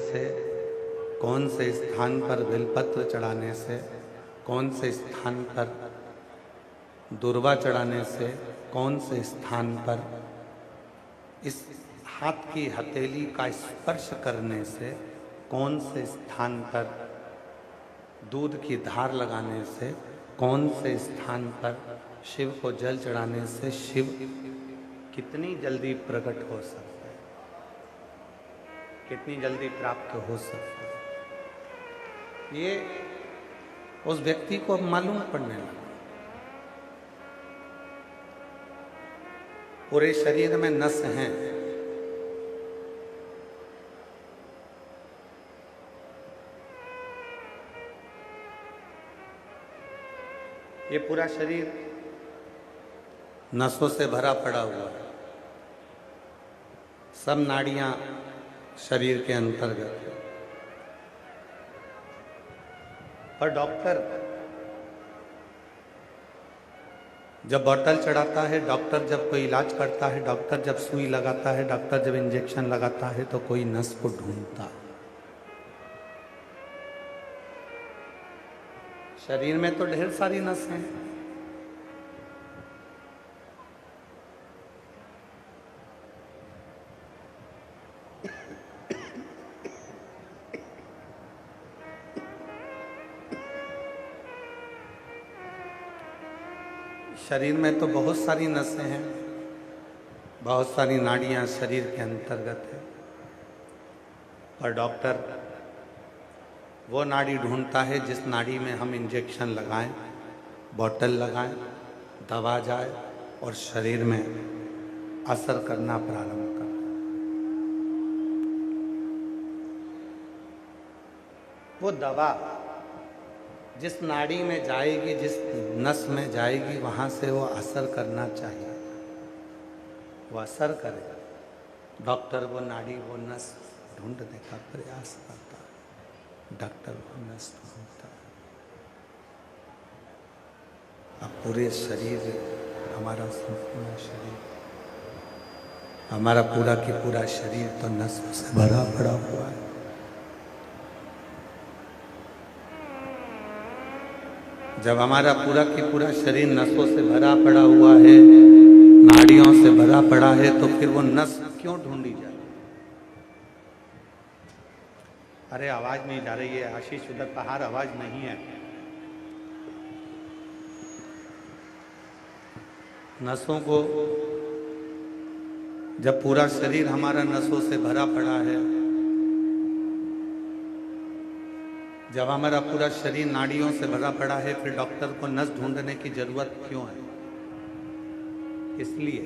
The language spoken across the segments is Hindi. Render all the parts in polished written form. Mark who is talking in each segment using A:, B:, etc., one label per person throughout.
A: से, कौन से स्थान पर बेलपत्र चढ़ाने से, कौन से स्थान पर दुर्वा चढ़ाने से, कौन से स्थान पर इस हाथ की हथेली का स्पर्श करने से, कौन से स्थान पर दूध की धार लगाने से, कौन से स्थान पर शिव को जल चढ़ाने से शिव कितनी जल्दी प्रकट हो सकता है, कितनी जल्दी प्राप्त हो सकता है, ये उस व्यक्ति को अब मालूम पड़ने लगा। पूरे शरीर में नस हैं, ये पूरा शरीर नसों से भरा पड़ा हुआ है। सब नाड़ियां शरीर के अंतर्गत है। और डॉक्टर जब बोतल चढ़ाता है, डॉक्टर जब कोई इलाज करता है, डॉक्टर जब सुई लगाता है, डॉक्टर जब इंजेक्शन लगाता है, तो कोई नस को ढूंढता है। शरीर में तो ढेर सारी नस हैं, शरीर में तो बहुत सारी नसें हैं, बहुत सारी नाड़ियां शरीर के अंतर्गत है। और डॉक्टर वो नाड़ी ढूंढता है जिस नाड़ी में हम इंजेक्शन लगाएं, बोतल लगाएं, दवा जाए और शरीर में असर करना प्रारंभ कर। वो दवा जिस नाड़ी में जाएगी, जिस नस में जाएगी, वहाँ से वो असर करना चाहिए, वो असर करेगा। डॉक्टर वो नाड़ी, वो नस ढूंढने का प्रयास करता है, डॉक्टर वो नस ढूंढता है। अब पूरे शरीर, हमारा संपूर्ण शरीर, हमारा पूरा की पूरा शरीर तो नसों से भरा पड़ा हुआ है। जब हमारा पूरा की पूरा शरीर नसों से भरा पड़ा हुआ है, नाड़ियों से भरा पड़ा है, तो फिर वो नस क्यों ढूंढी जाए? अरे आवाज नहीं जा रही है आशीष, उधर बाहर आवाज नहीं है। नसों को, जब पूरा शरीर हमारा नसों से भरा पड़ा है, जब हमारा पूरा शरीर नाड़ियों से भरा पड़ा है, फिर डॉक्टर को नस ढूंढने की जरूरत क्यों है? इसलिए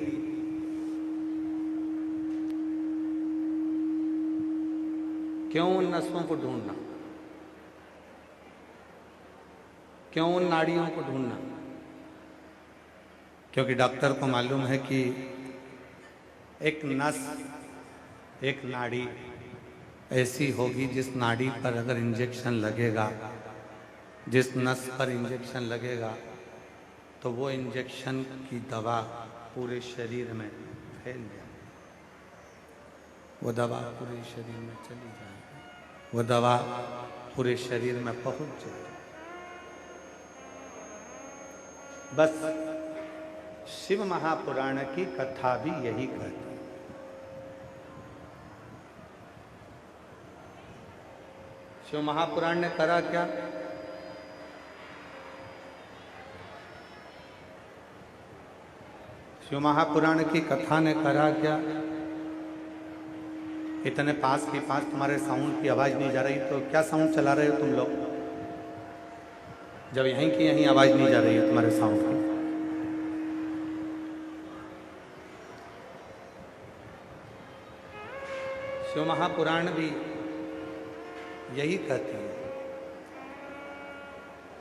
A: क्यों उन नसों को ढूंढना, क्यों उन नाड़ियों को ढूंढना? क्योंकि डॉक्टर को मालूम है कि एक नस, एक नाड़ी ऐसी होगी जिस नाड़ी पर अगर इंजेक्शन लगेगा, जिस नस पर इंजेक्शन लगेगा, तो वो इंजेक्शन की दवा पूरे शरीर में फैल जाएगी, वो दवा पूरे शरीर में चली जाएगी, वो दवा पूरे शरीर में पहुंच जाएगी। बस शिव महापुराण की कथा भी यही कहती है। शिव महापुराण ने करा क्या? शिव महापुराण की कथा ने करा क्या? इतने पास के पास तुम्हारे साउंड की आवाज नहीं जा रही, तो क्या साउंड चला रहे हो तुम लोग? जब यहीं की यहीं आवाज नहीं जा रही है तुम्हारे साउंड की। शिव महापुराण भी यही कहती है,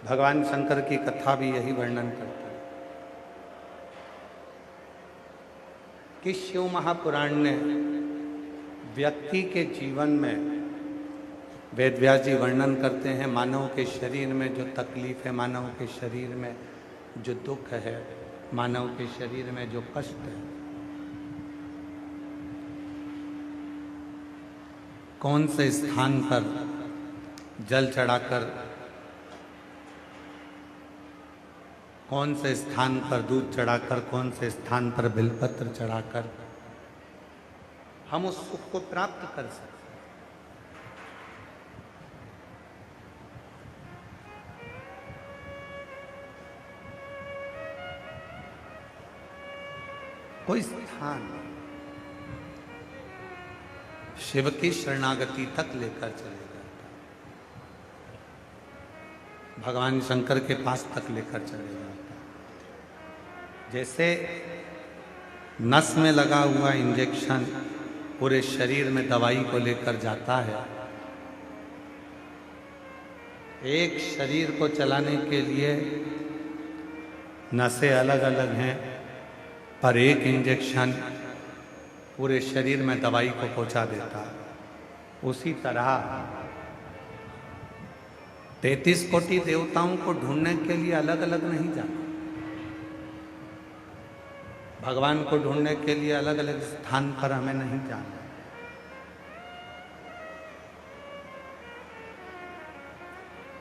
A: भगवान शंकर की कथा भी यही वर्णन करती है कि शिव महापुराण ने व्यक्ति के जीवन में, वेद व्यास जी वर्णन करते हैं, मानव के शरीर में जो तकलीफ है, मानव के शरीर में जो दुख है, मानव के शरीर में जो कष्ट है, कौन से स्थान पर जल चढ़ाकर, कौन से स्थान पर दूध चढ़ाकर, कौन से स्थान पर बिलपत्र चढ़ाकर हम उस सुख को प्राप्त कर सकते। कोई स्थान शिव की शरणागति तक लेकर चलेगा, भगवान शंकर के पास तक लेकर चलेगा। जैसे नस में लगा हुआ इंजेक्शन पूरे शरीर में दवाई को लेकर जाता है, एक शरीर को चलाने के लिए नसें अलग अलग हैं, पर एक इंजेक्शन पूरे शरीर में दवाई को पहुंचा देता है। उसी तरह 33 कोटि देवताओं को ढूंढने के लिए अलग अलग नहीं जाना, भगवान को ढूंढने के लिए अलग अलग स्थान पर हमें नहीं जाना।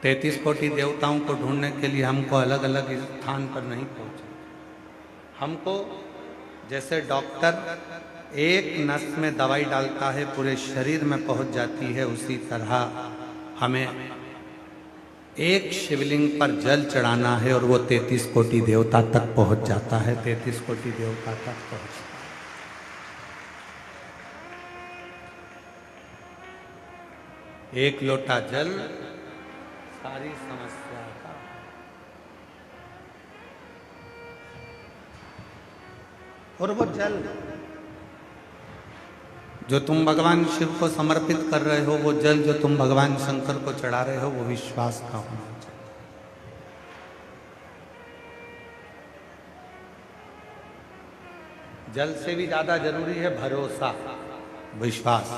A: तैतीस कोटि देवताओं को ढूंढने के लिए हमको अलग अलग स्थान पर नहीं पहुंचना। हमको जैसे डॉक्टर एक नस में दवाई डालता है पूरे शरीर में पहुंच जाती है, उसी तरह हमें एक शिवलिंग पर जल चढ़ाना है और वो 33 कोटि देवता तक पहुंच जाता है, 33 कोटि देवता तक पहुंचता है। एक लोटा जल सारी समस्या का। और वो जल जो तुम भगवान शिव को समर्पित कर रहे हो, वो जल जो तुम भगवान शंकर को चढ़ा रहे हो, वो विश्वास का होना चाहिए। जल से भी ज्यादा जरूरी है भरोसा, विश्वास।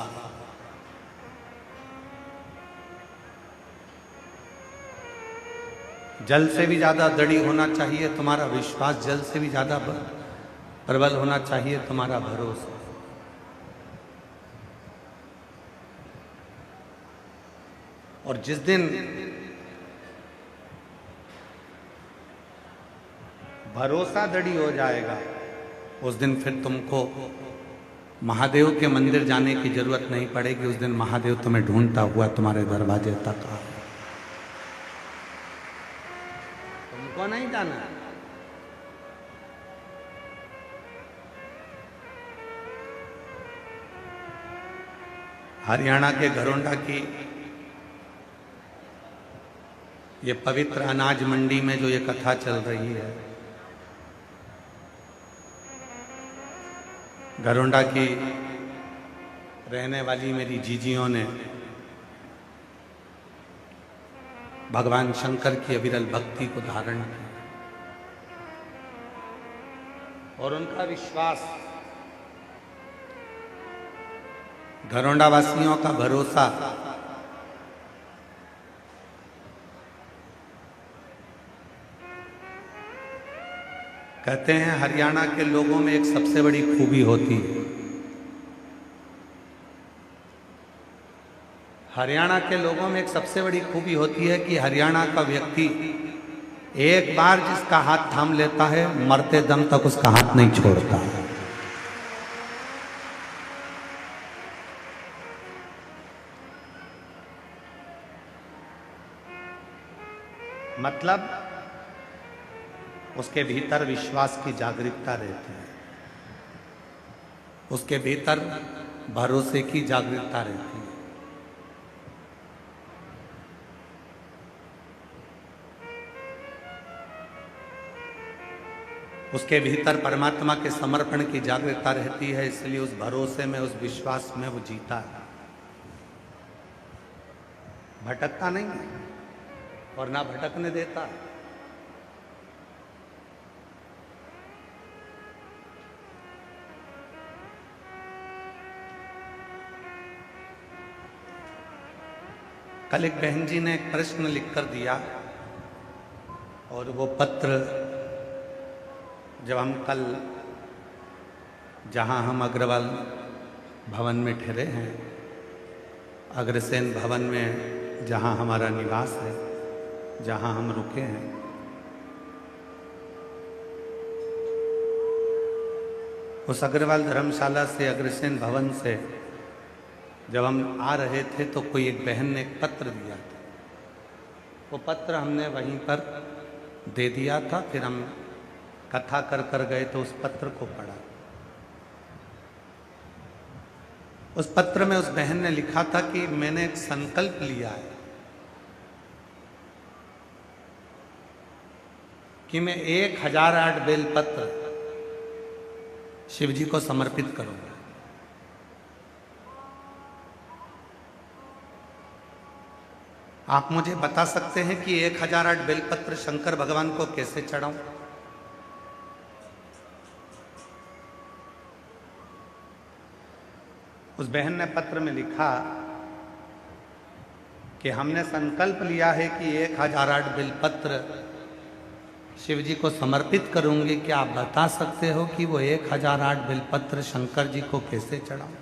A: जल से भी ज्यादा दृढ़ होना चाहिए तुम्हारा विश्वास, जल से भी ज्यादा प्रबल होना चाहिए तुम्हारा भरोसा। और जिस दिन भरोसा दृढ़ हो जाएगा, उस दिन फिर तुमको महादेव के मंदिर जाने की जरूरत नहीं पड़ेगी। उस दिन महादेव तुम्हें ढूंढता हुआ तुम्हारे दरवाजे तक आए, तुमको नहीं जाना। हरियाणा के घरोंडा की ये पवित्र अनाज मंडी में जो ये कथा चल रही है, घरोंडा की रहने वाली मेरी जीजियों ने भगवान शंकर की अविरल भक्ति को धारण किया और उनका विश्वास, घरोंडा वासियों का भरोसा कहते हैं हरियाणा के लोगों में एक सबसे बड़ी खूबी होती है। हरियाणा के लोगों में एक सबसे बड़ी खूबी होती है कि हरियाणा का व्यक्ति एक बार जिसका हाथ थाम लेता है, मरते दम तक उसका हाथ नहीं छोड़ता। मतलब उसके भीतर विश्वास की जागरूकता रहती है, उसके भीतर भरोसे की जागरूकता रहती है। उसके भीतर परमात्मा के समर्पण की जागरूकता रहती है, इसलिए उस भरोसे में, उस विश्वास में वो जीता है, भटकता नहीं है और ना भटकने देता। कल एक बहन जी ने एक प्रश्न लिखकर दिया और वो पत्र जब हम कल जहां हम अग्रवाल भवन में ठहरे हैं, अग्रसेन भवन में जहाँ हमारा निवास है, जहाँ हम रुके हैं, उस अग्रवाल धर्मशाला से, अग्रसेन भवन से जब हम आ रहे थे तो कोई एक बहन ने एक पत्र दिया था। वो पत्र हमने वहीं पर दे दिया था। फिर हम कथा कर कर गए तो उस पत्र को पढ़ा। उस पत्र में उस बहन ने लिखा था कि मैंने एक संकल्प लिया है कि मैं 1008 बेलपत्र शिव जी को समर्पित करूंगा। आप मुझे बता सकते हैं कि 1008 बेलपत्र शंकर भगवान को कैसे चढ़ाऊं? उस बहन ने पत्र में लिखा कि हमने संकल्प लिया है कि 1008 बेलपत्र शिव जी को समर्पित करूंगी। क्या आप बता सकते हो कि वो 1008 बेलपत्र शंकर जी को कैसे चढ़ाऊं?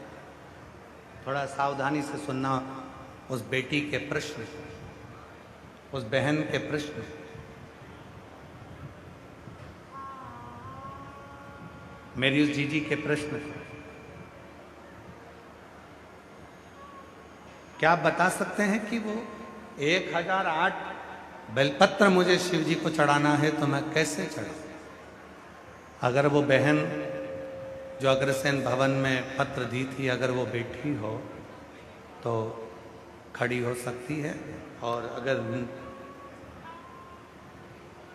A: थोड़ा सावधानी से सुनना उस बेटी के प्रश्न, उस बहन के प्रश्न। मेरी उस जीजी के प्रश्न। क्या आप बता सकते हैं कि वो 1008 बेलपत्र मुझे शिव जी को चढ़ाना है तो मैं कैसे चढ़ाऊं? अगर वो बहन जो अग्रसेन भवन में पत्र दी थी, अगर वो बैठी हो तो खड़ी हो सकती है, और अगर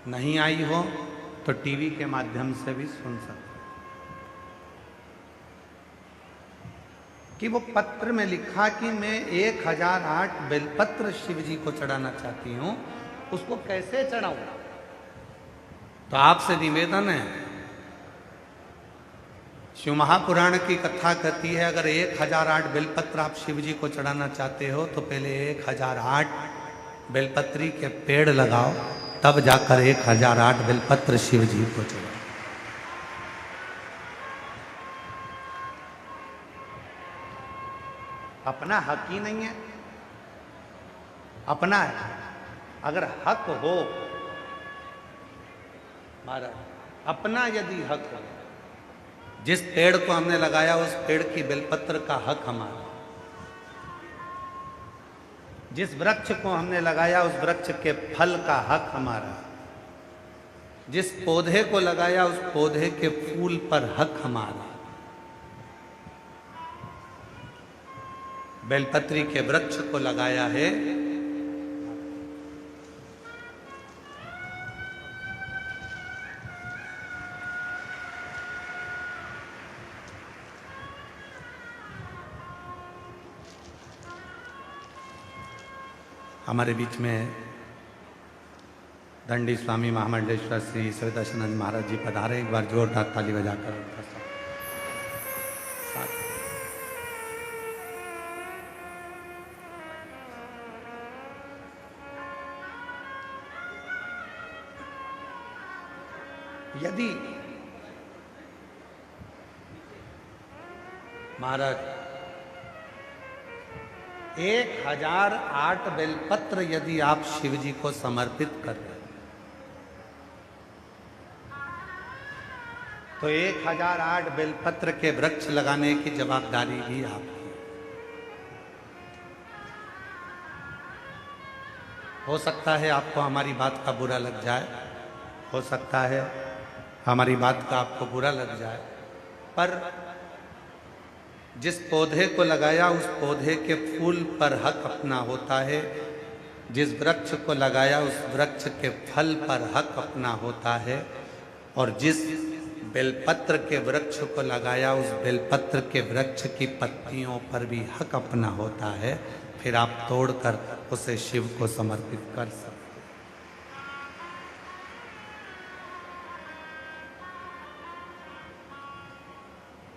A: नहीं आई हो तो टीवी के माध्यम से भी सुन सकती है। कि वो पत्र में लिखा कि मैं 1008 बेलपत्र शिव जी को चढ़ाना चाहती हूं, उसको कैसे चढ़ाऊं? तो आपसे निवेदन है, शिव महापुराण की कथा कहती है अगर 1008 बेलपत्र आप शिव जी को चढ़ाना चाहते हो तो पहले 1008 बेलपत्री के पेड़ लगाओ, तब जाकर 1008 बेलपत्र शिव जी को चढ़ाओ। अपना हक ही नहीं है? अपना है। अगर हक हो महाराज, अपना यदि हक हो, जिस पेड़ को हमने लगाया उस पेड़ की बेलपत्र का हक हमारा, जिस वृक्ष को हमने लगाया उस वृक्ष के फल का हक हमारा, जिस पौधे को लगाया उस पौधे के फूल पर हक हमारा। बेलपत्री के वृक्ष को लगाया है, हमारे बीच में दंडी स्वामी महामंडलेश्वर श्री सवितानंद महाराज जी पधारे। एक बार जोरदार ताली बजाकर उनका स्वागत। यदि महाराज 1008 बेलपत्र यदि आप शिव जी को समर्पित कर रहे हैं तो 1008 बेलपत्र के वृक्ष लगाने की जवाबदारी भी आपकी। हो सकता है आपको हमारी बात का बुरा लग जाए, हो सकता है हमारी बात का आपको बुरा लग जाए, पर जिस पौधे को लगाया उस पौधे के फूल पर हक अपना होता है, जिस वृक्ष को लगाया उस वृक्ष के फल पर हक अपना होता है, और जिस बेलपत्र के वृक्ष को लगाया उस बेलपत्र के वृक्ष की पत्तियों पर भी हक अपना होता है। फिर आप तोड़कर उसे शिव को समर्पित कर सकते।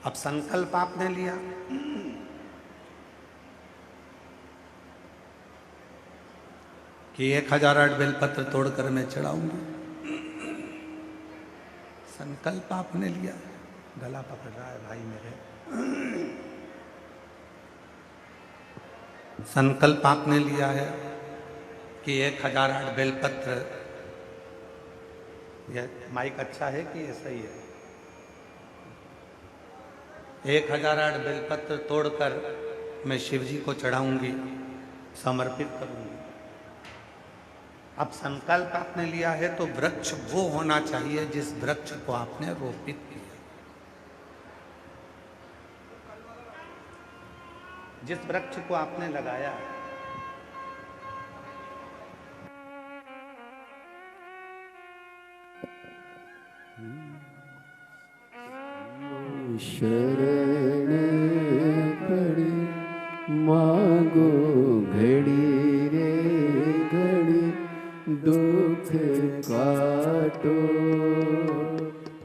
A: अब संकल्प आपने लिया कि 1008 बेलपत्र तोड़कर मैं चढ़ाऊंगी। संकल्प आपने लिया। गला पकड़ रहा है भाई मेरे। संकल्प आपने लिया है कि 1008 बेलपत्र, यह माइक अच्छा है कि ये सही है? 1008 बेलपत्र तोड़कर मैं शिव जी को चढ़ाऊंगी, समर्पित करूंगी। अब संकल्प आपने लिया है तो वृक्ष वो होना चाहिए जिस वृक्ष को आपने रोपित किया, जिस वृक्ष को आपने लगाया।
B: शरण पड़ी मांगो घड़ी रे घड़ी, दुख काटो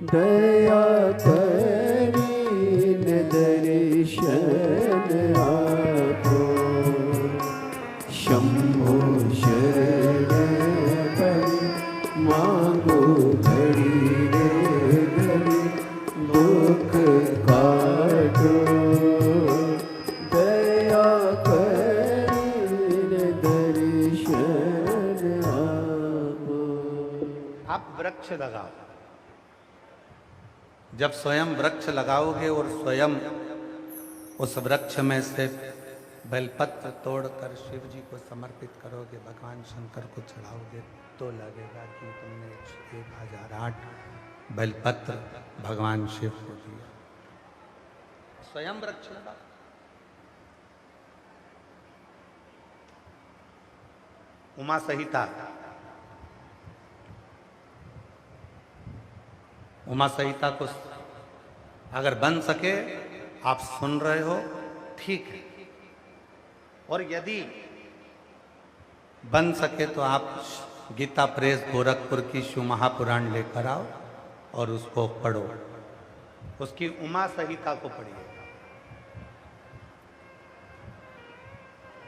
B: दया करी न दर्शन आपो। शंभो शरण पड़ी मांगो घड़ी रे घड़ी, दुख काटो दया कर दर्शन आपो।
A: आप वृक्ष लगाओ। जब स्वयं वृक्ष लगाओगे और स्वयं उस वृक्ष में से बेलपत्र तोड़कर शिव जी को समर्पित करोगे, भगवान शंकर को चढ़ाओगे, तो लगेगा कि तुमने 1008 बेलपत्र भगवान शिव को दिया। स्वयं वृक्ष लगा। उमा संहिता, उमा संहिता को अगर बन सके, आप सुन रहे हो ठीक है, और यदि बन सके तो आप गीता प्रेस गोरखपुर की शिव महापुराण लेकर आओ और उसको पढ़ो, उसकी उमा संहिता को पढ़िए।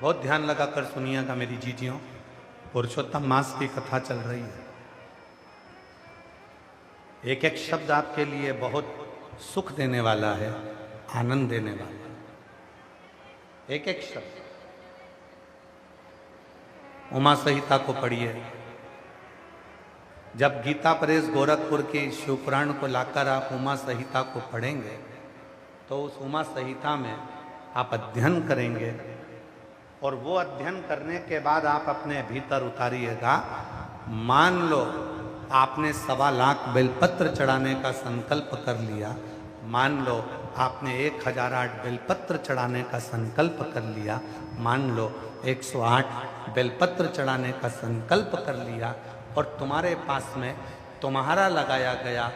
A: बहुत ध्यान लगाकर सुनिएगा मेरी जीजियों, पुरुषोत्तम मास की कथा चल रही है। एक एक शब्द आपके लिए बहुत सुख देने वाला है, आनंद देने वाला है। एक एक शब्द उमा संहिता को पढ़िए। जब गीता प्रेस गोरखपुर की शिवपुराण को लाकर आप उमा संहिता को पढ़ेंगे तो उस उमा संहिता में आप अध्ययन करेंगे, और वो अध्ययन करने के बाद आप अपने भीतर उतारिएगा। मान लो आपने 1.25 लाख बेलपत्र चढ़ाने का संकल्प कर लिया, मान लो आपने 1008 बेलपत्र चढ़ाने का संकल्प कर लिया, मान लो 108 बेलपत्र चढ़ाने का संकल्प कर लिया, और तुम्हारे पास में तुम्हारा लगाया गया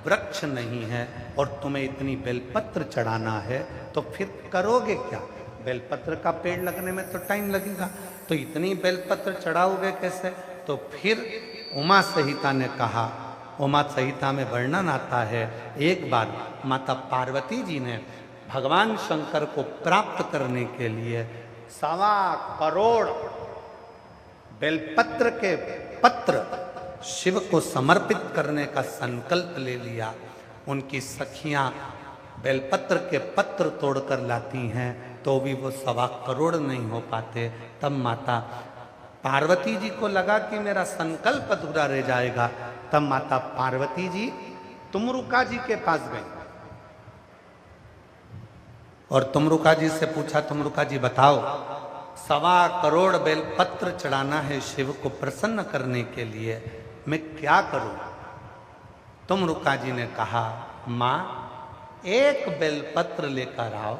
A: वृक्ष नहीं है और तुम्हें इतनी बेलपत्र चढ़ाना है, तो फिर करोगे क्या? बेलपत्र का पेड़ लगने में तो टाइम लगेगा, तो इतनी बेलपत्र चढ़ाओगे कैसे? तो फिर उमा संहिता ने कहा, उमा संहिता में वर्णन आता है, एक बार माता पार्वती जी ने भगवान शंकर को प्राप्त करने के लिए 1.25 करोड़ बेलपत्र के पत्र शिव को समर्पित करने का संकल्प ले लिया। उनकी सखियां बेलपत्र के पत्र तोड़कर लाती हैं तो भी वो 1.25 करोड़ नहीं हो पाते। तब माता पार्वती जी को लगा कि मेरा संकल्प अधूरा रह जाएगा। तब माता पार्वती जी तुमरुका जी के पास गई और तुमरुका जी से पूछा, तुमरुका जी बताओ 1.25 करोड़ बेलपत्र चढ़ाना है शिव को प्रसन्न करने के लिए, मैं क्या करूं? तुमरुका जी ने कहा, मां एक बेलपत्र लेकर आओ,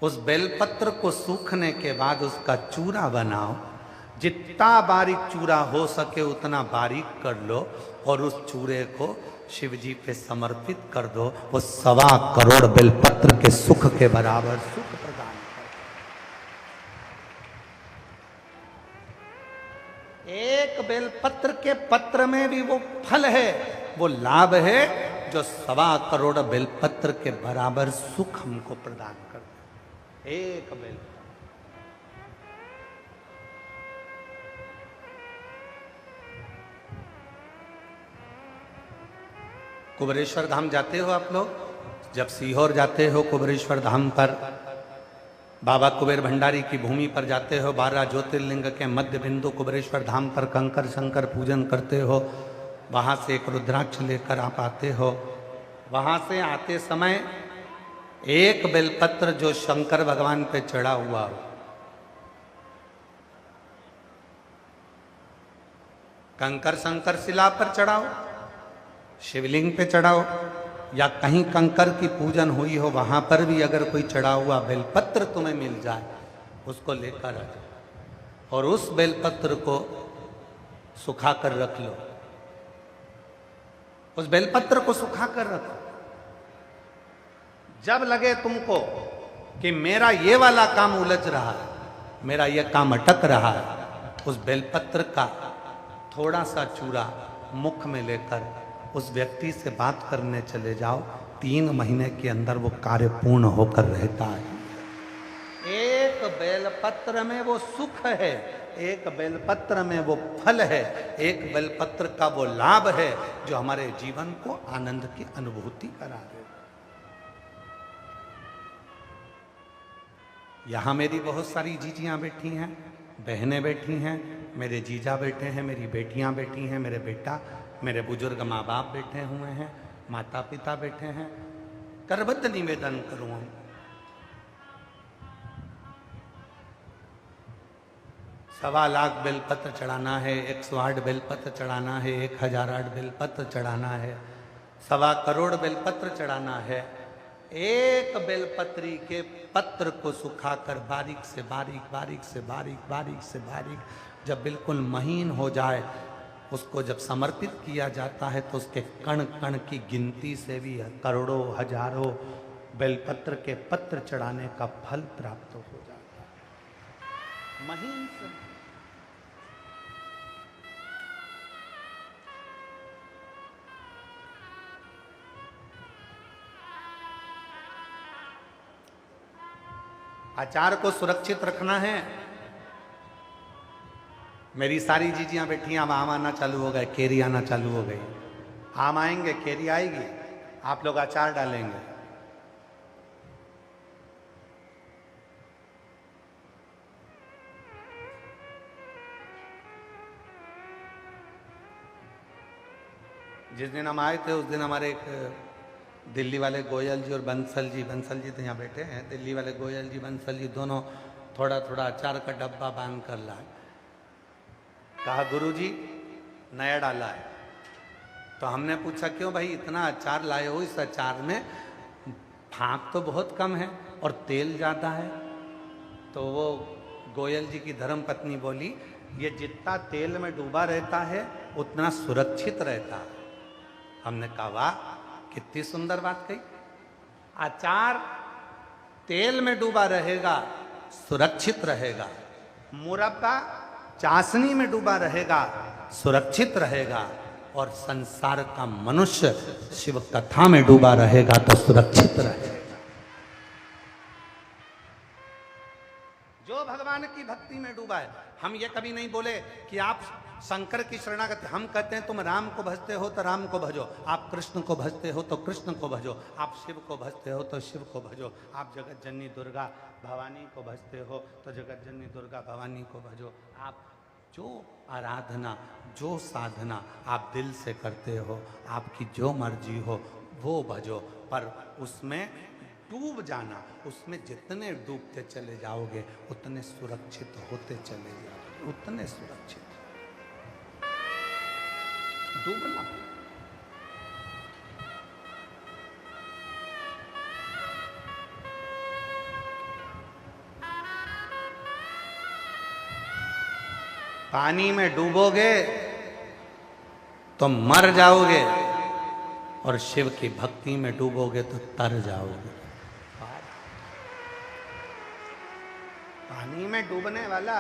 A: उस बेलपत्र को सूखने के बाद उसका चूरा बनाओ, जितना बारीक चूरा हो सके उतना बारीक कर लो और उस चूरे को शिव जी पे समर्पित कर दो। वो 1.25 करोड़ बेलपत्र के सुख के बराबर सुख प्रदान कर। एक बेलपत्र के पत्र में भी वो फल है, वो लाभ है जो 1.25 करोड़ बेलपत्र के बराबर सुख हमको प्रदान कर दे। एक बेलपत्र। कुबेरेश्वर धाम जाते हो आप लोग? जब सीहोर जाते हो कुबेरेश्वर धाम पर बाबा कुबेर भंडारी की भूमि पर जाते हो, 12 ज्योतिर्लिंग के मध्य बिंदु कुबेरेश्वर धाम पर कंकर शंकर पूजन करते हो, वहां से एक रुद्राक्ष लेकर आप आते हो। वहां से आते समय एक बेलपत्र जो शंकर भगवान पे चढ़ा हुआ हो, कंकर शंकर शिला पर चढ़ाओ, शिवलिंग पे चढ़ाओ, या कहीं कंकर की पूजन हुई हो वहां पर भी अगर कोई चढ़ा हुआ बेलपत्र तुम्हें मिल जाए, उसको लेकर आ जाओ और उस बेलपत्र को सुखा कर रख लो। उस बेलपत्र को सुखा कर रखो। जब लगे तुमको कि मेरा ये वाला काम उलझ रहा है, मेरा ये काम अटक रहा है, उस बेलपत्र का थोड़ा सा चूरा मुख में लेकर उस व्यक्ति से बात करने चले जाओ। 3 महीने के अंदर वो कार्य पूर्ण होकर रहता है। एक बेलपत्र में वो सुख है, एक बेलपत्र में वो फल है, एक बेलपत्र का वो लाभ है जो हमारे जीवन को आनंद की अनुभूति करा दे। यहां मेरी बहुत सारी जीजियां बैठी हैं, बहनें बैठी हैं, मेरे जीजा बैठे हैं, मेरी बेटियां बैठी हैं, मेरे बेटा, मेरे बुजुर्ग माँ बाप बैठे हुए हैं, माता पिता बैठे हैं। करबद्ध निवेदन करूं, 1.25 लाख बेलपत्र चढ़ाना है, 108 बेलपत्र चढ़ाना है, 1008 बेलपत्र चढ़ाना है, 1.25 करोड़ बेलपत्र चढ़ाना है। एक बेलपत्री के पत्र को सुखाकर बारीक से बारीक, बारीक से बारीक, बारीक से बारीक जब बिल्कुल महीन हो जाए, उसको जब समर्पित किया जाता है तो उसके कण कण की गिनती से भी करोड़ों हजारों बेलपत्र के पत्र चढ़ाने का फल प्राप्त हो जाता है। महीन से आचार को सुरक्षित रखना है। मेरी सारी जीजियां बैठी हैं, अब आम आना चालू हो गए, केरी आना चालू हो गई। आम आएंगे, केरी आएगी, आप लोग अचार डालेंगे। जिस दिन हम आए थे उस दिन हमारे एक दिल्ली वाले गोयल जी और बंसल जी तो यहाँ बैठे हैं, दिल्ली वाले गोयल जी बंसल जी दोनों थोड़ा थोड़ा अचार का डब्बा बांध कर लाए। कहा गुरुजी नया डाला है। तो हमने पूछा क्यों भाई इतना अचार लाए हो, इस अचार में फाँक तो बहुत कम है और तेल ज़्यादा है। तो वो गोयल जी की धर्म पत्नी बोली ये जितना तेल में डूबा रहता है उतना सुरक्षित रहता है। हमने कहा वाह कितनी सुंदर बात कही। अचार तेल में डूबा रहेगा, सुरक्षित रहेगा। मुरब्बा चाशनी में डूबा रहेगा, सुरक्षित रहेगा। और संसार का मनुष्य शिव कथा में डूबा रहेगा तो सुरक्षित रहेगा। जो भगवान की भक्ति में डूबा है, हम ये कभी नहीं बोले कि आप शंकर की शरणागति, हम कहते हैं तुम राम को भजते हो तो राम को भजो, आप कृष्ण को भजते हो तो कृष्ण को भजो, आप शिव को भजते हो तो शिव को भजो, आप जगत जननी दुर्गा भवानी को भजते हो तो जगत जननी दुर्गा भवानी को भजो। आप जो आराधना, जो साधना आप दिल से करते हो, आपकी जो मर्जी हो वो भजो, पर उसमें डूब जाना, उसमें जितने डूबते चले जाओगे उतने सुरक्षित होते चले जाओगे, उतने सुरक्षित। डूबना पानी में डूबोगे तो मर जाओगे और शिव की भक्ति में डूबोगे तो तर जाओगे। पानी में डूबने वाला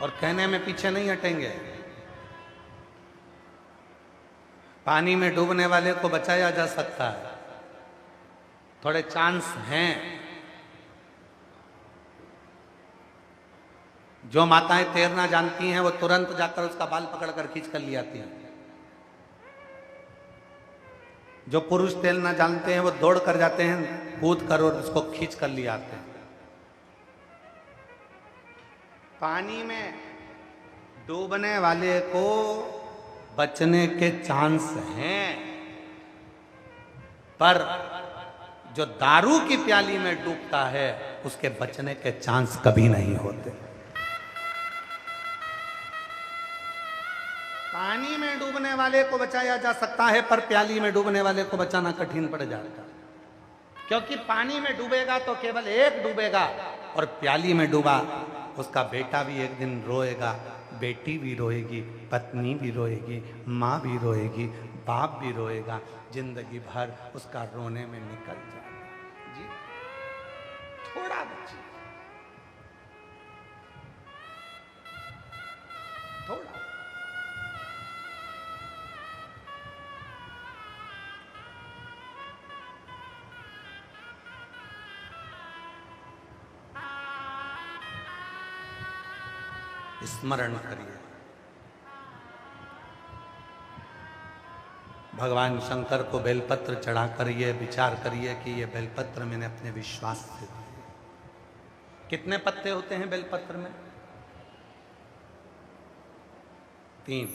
A: और कहने में पीछे नहीं हटेंगे। पानी में डूबने वाले को बचाया जा सकता है, थोड़े चांस हैं। जो माताएं तैरना जानती हैं वो तुरंत जाकर उसका बाल पकड़कर खींच कर ले आती हैं। जो पुरुष तैरना जानते हैं वो दौड़ कर जाते हैं, कूद कर और उसको खींच कर ले आते हैं। पानी में डूबने वाले को बचने के चांस हैं, पर जो दारू की प्याली में डूबता है उसके बचने के चांस कभी नहीं होते। पानी में डूबने वाले को बचाया जा सकता है, पर प्याली में डूबने वाले को बचाना कठिन पड़ जाता है, क्योंकि पानी में डूबेगा तो केवल एक डूबेगा, और प्याली में डूबा उसका बेटा भी एक दिन रोएगा, बेटी भी रोएगी, पत्नी भी रोएगी, माँ भी रोएगी, बाप भी रोएगा, जिंदगी भर उसका रोने में निकल जाएगा। जी थोड़ा बच्ची, थोड़ा। स्मरण करिए, भगवान शंकर को बेलपत्र चढ़ाकर ये विचार करिए कि ये बेलपत्र मैंने अपने विश्वास से दिए। कितने पत्ते होते हैं बेलपत्र में? 3।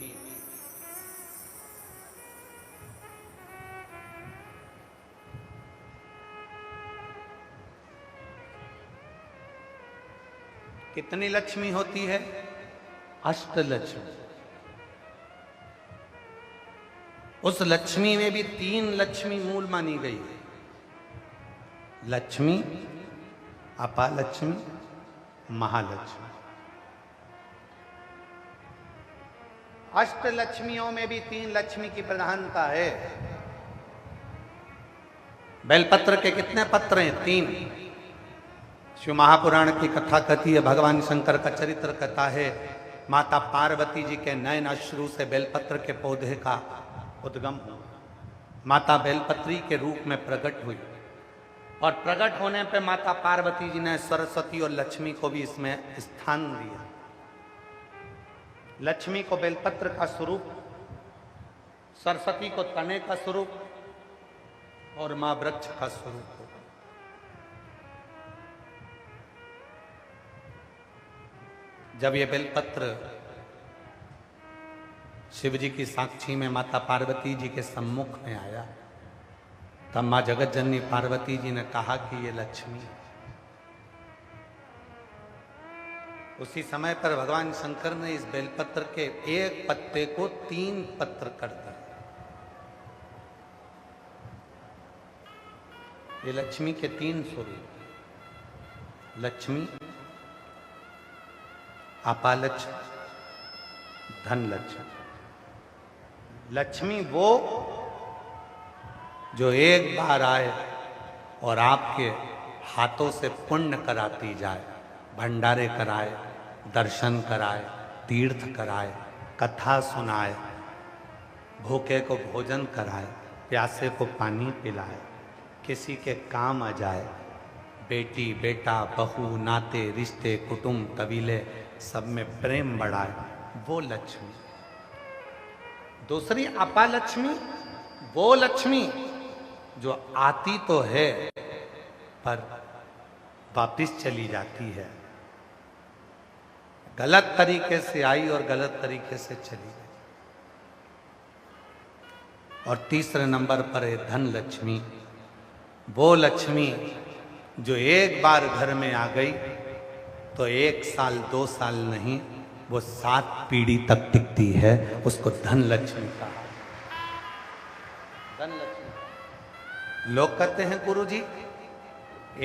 A: कितनी लक्ष्मी होती है? अष्टलक्ष्मी। उस लक्ष्मी में भी 3 लक्ष्मी मूल मानी गई है। लक्ष्मी, अपालक्ष्मी, महालक्ष्मी। अष्टलक्ष्मियों में भी 3 लक्ष्मी की प्रधानता है। बेलपत्र के कितने पत्र हैं? 3। शिव महापुराण की कथा कहती है, भगवान शंकर का चरित्र कहता है, माता पार्वती जी के नयन अश्रु से बेलपत्र के पौधे का उद्गम हुआ। माता बेलपत्री के रूप में प्रकट हुई, और प्रकट होने पे माता पार्वती जी ने सरस्वती और लक्ष्मी को भी इसमें स्थान दिया। लक्ष्मी को बेलपत्र का स्वरूप, सरस्वती को तने का स्वरूप, और मां वृक्ष का स्वरूप होगा। जब ये बेलपत्र शिव जी की साक्षी में माता पार्वती जी के सम्मुख में आया, तब मां जगत जननी पार्वती जी ने कहा कि ये लक्ष्मी है। उसी समय पर भगवान शंकर ने इस बेलपत्र के एक पत्ते को 3 पत्र कर दिया। ये लक्ष्मी के 3 स्वरूप, लक्ष्मी, अपालक्ष्मी, धनलक्ष्मी। लक्ष्मी वो जो एक बार आए और आपके हाथों से पुण्य कराती जाए, भंडारे कराए, दर्शन कराए, तीर्थ कराए, कथा सुनाए, भूखे को भोजन कराए, प्यासे को पानी पिलाए, किसी के काम आ जाए, बेटी, बेटा, बहू, नाते, रिश्ते, कुटुंब, कबीले सब में प्रेम बढ़ाए, वो लक्ष्मी। दूसरी अपालक्ष्मी, वो लक्ष्मी जो आती तो है पर वापिस चली जाती है। गलत तरीके से आई और गलत तरीके से चली गई। और तीसरे नंबर पर है धन लक्ष्मी, वो लक्ष्मी जो एक बार घर में आ गई तो 1 साल 2 साल नहीं, वो 7 पीढ़ी तक टिकती है। उसको धन लक्ष्मी कहा। धन लक्ष्मी। लोग कहते हैं गुरु जी,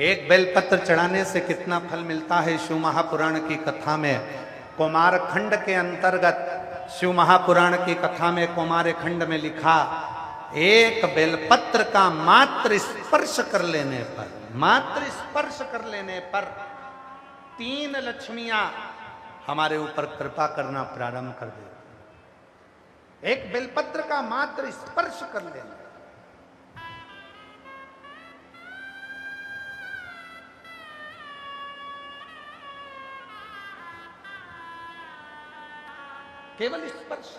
A: एक बेलपत्र चढ़ाने से कितना फल मिलता है? शिव महापुराण की कथा में कुमार खंड के अंतर्गत, शिव महापुराण की कथा में कुमार खंड में लिखा, एक बेलपत्र का मात्र स्पर्श कर लेने पर, मात्र स्पर्श कर लेने पर 3 लक्ष्मियां हमारे ऊपर कृपा करना प्रारंभ कर देती। एक बेलपत्र का मात्र स्पर्श कर लेना। केवल स्पर्श।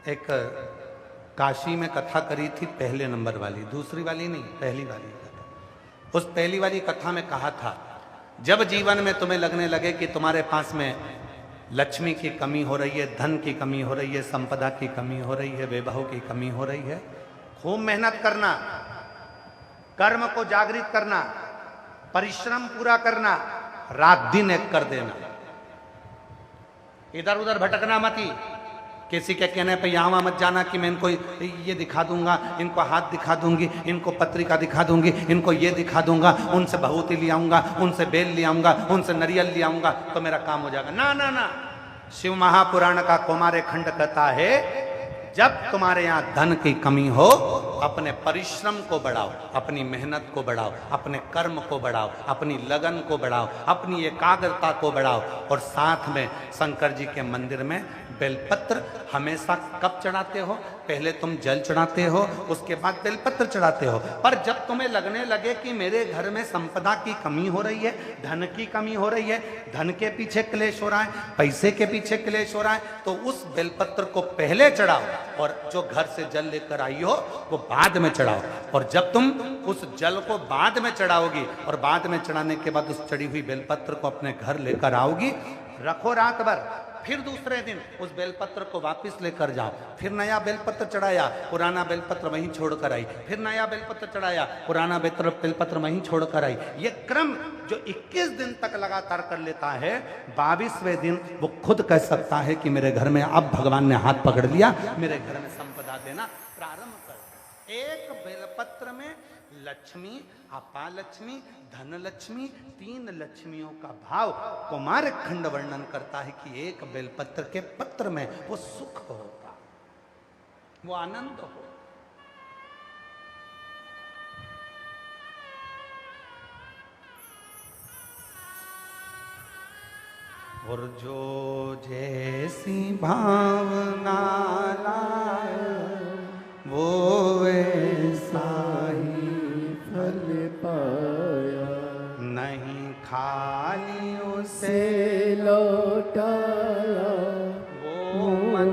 A: एक काशी में कथा करी थी, पहले नंबर वाली, दूसरी वाली नहीं, पहली वाली कथा। उस पहली वाली कथा में कहा था, जब जीवन में तुम्हें लगने लगे कि तुम्हारे पास में लक्ष्मी की कमी हो रही है, धन की कमी हो रही है, संपदा की कमी हो रही है, वैभव की कमी हो रही है, खूब मेहनत करना, कर्म को जागृत करना, परिश्रम पूरा करना, रात दिन एक कर देना, इधर उधर भटकना मत ही। किसी के कहने पे यहाँ मत जाना कि मैं इनको ये दिखा दूंगा, इनको हाथ दिखा दूंगी, इनको पत्रिका दिखा दूंगी, इनको ये दिखा दूंगा, उनसे भभूति ले आऊंगा, उनसे बेल ले आऊंगा, उनसे नारियल ले आऊंगा तो मेरा काम हो जाएगा। ना ना ना, शिव महापुराण का कौमार्य खंड कहता है, जब तुम्हारे यहां धन की कमी हो, अपने परिश्रम को बढ़ाओ, अपनी मेहनत को बढ़ाओ, अपने कर्म को बढ़ाओ, अपनी लगन को बढ़ाओ, अपनी एकाग्रता को बढ़ाओ। और साथ में शंकर जी के मंदिर में बेलपत्र हमेशा कब चढ़ाते हो? पहले तुम जल चढ़ाते हो, उसके बाद बेलपत्र चढ़ाते हो। पर जब तुम्हें लगने लगे कि मेरे घर में संपदा की कमी हो रही है, धन की कमी हो रही है, धन के पीछे क्लेश हो रहा है, पैसे के पीछे क्लेश हो रहा है, तो उस बेलपत्र को पहले चढ़ाओ और जो घर से जल लेकर आई हो वो बाद में चढ़ाओ। और जब तुम उस जल को बाद में चढ़ाओगी और बाद में चढ़ाने के बाद उस चढ़ी हुई बेलपत्र को अपने घर लेकर आओगी, रखो रात भर, फिर दूसरे दिन उस बेलपत्र को वापस लेकर जाओ, फिर नया बेलपत्र चढ़ाया, पुराना बेलपत्र वहीं छोड़कर आई, फिर नया बेलपत्र चढ़ाया, पुराना बेलपत्र वहीं छोड़कर आई। ये क्रम जो 21 दिन तक लगातार कर लेता है, 22वें दिन वो खुद कह सकता है कि मेरे घर में अब भगवान ने हाथ पकड़ लिया, मेरे घर में संपदा देना प्रारंभ कर। एक बेलपत्र में लक्ष्मी, अपालक्ष्मी, धनलक्ष्मी, 3 लक्ष्मियों का भाव कौमार्य खंड वर्णन करता है कि एक बेलपत्र के पत्र में वो सुख होता, वो आनंद हो। और जो जैसी भावना लाए वो वैसा ही
B: फल पाया,
A: नहीं खाली उसे
B: से लौटाया,
A: वो
B: मन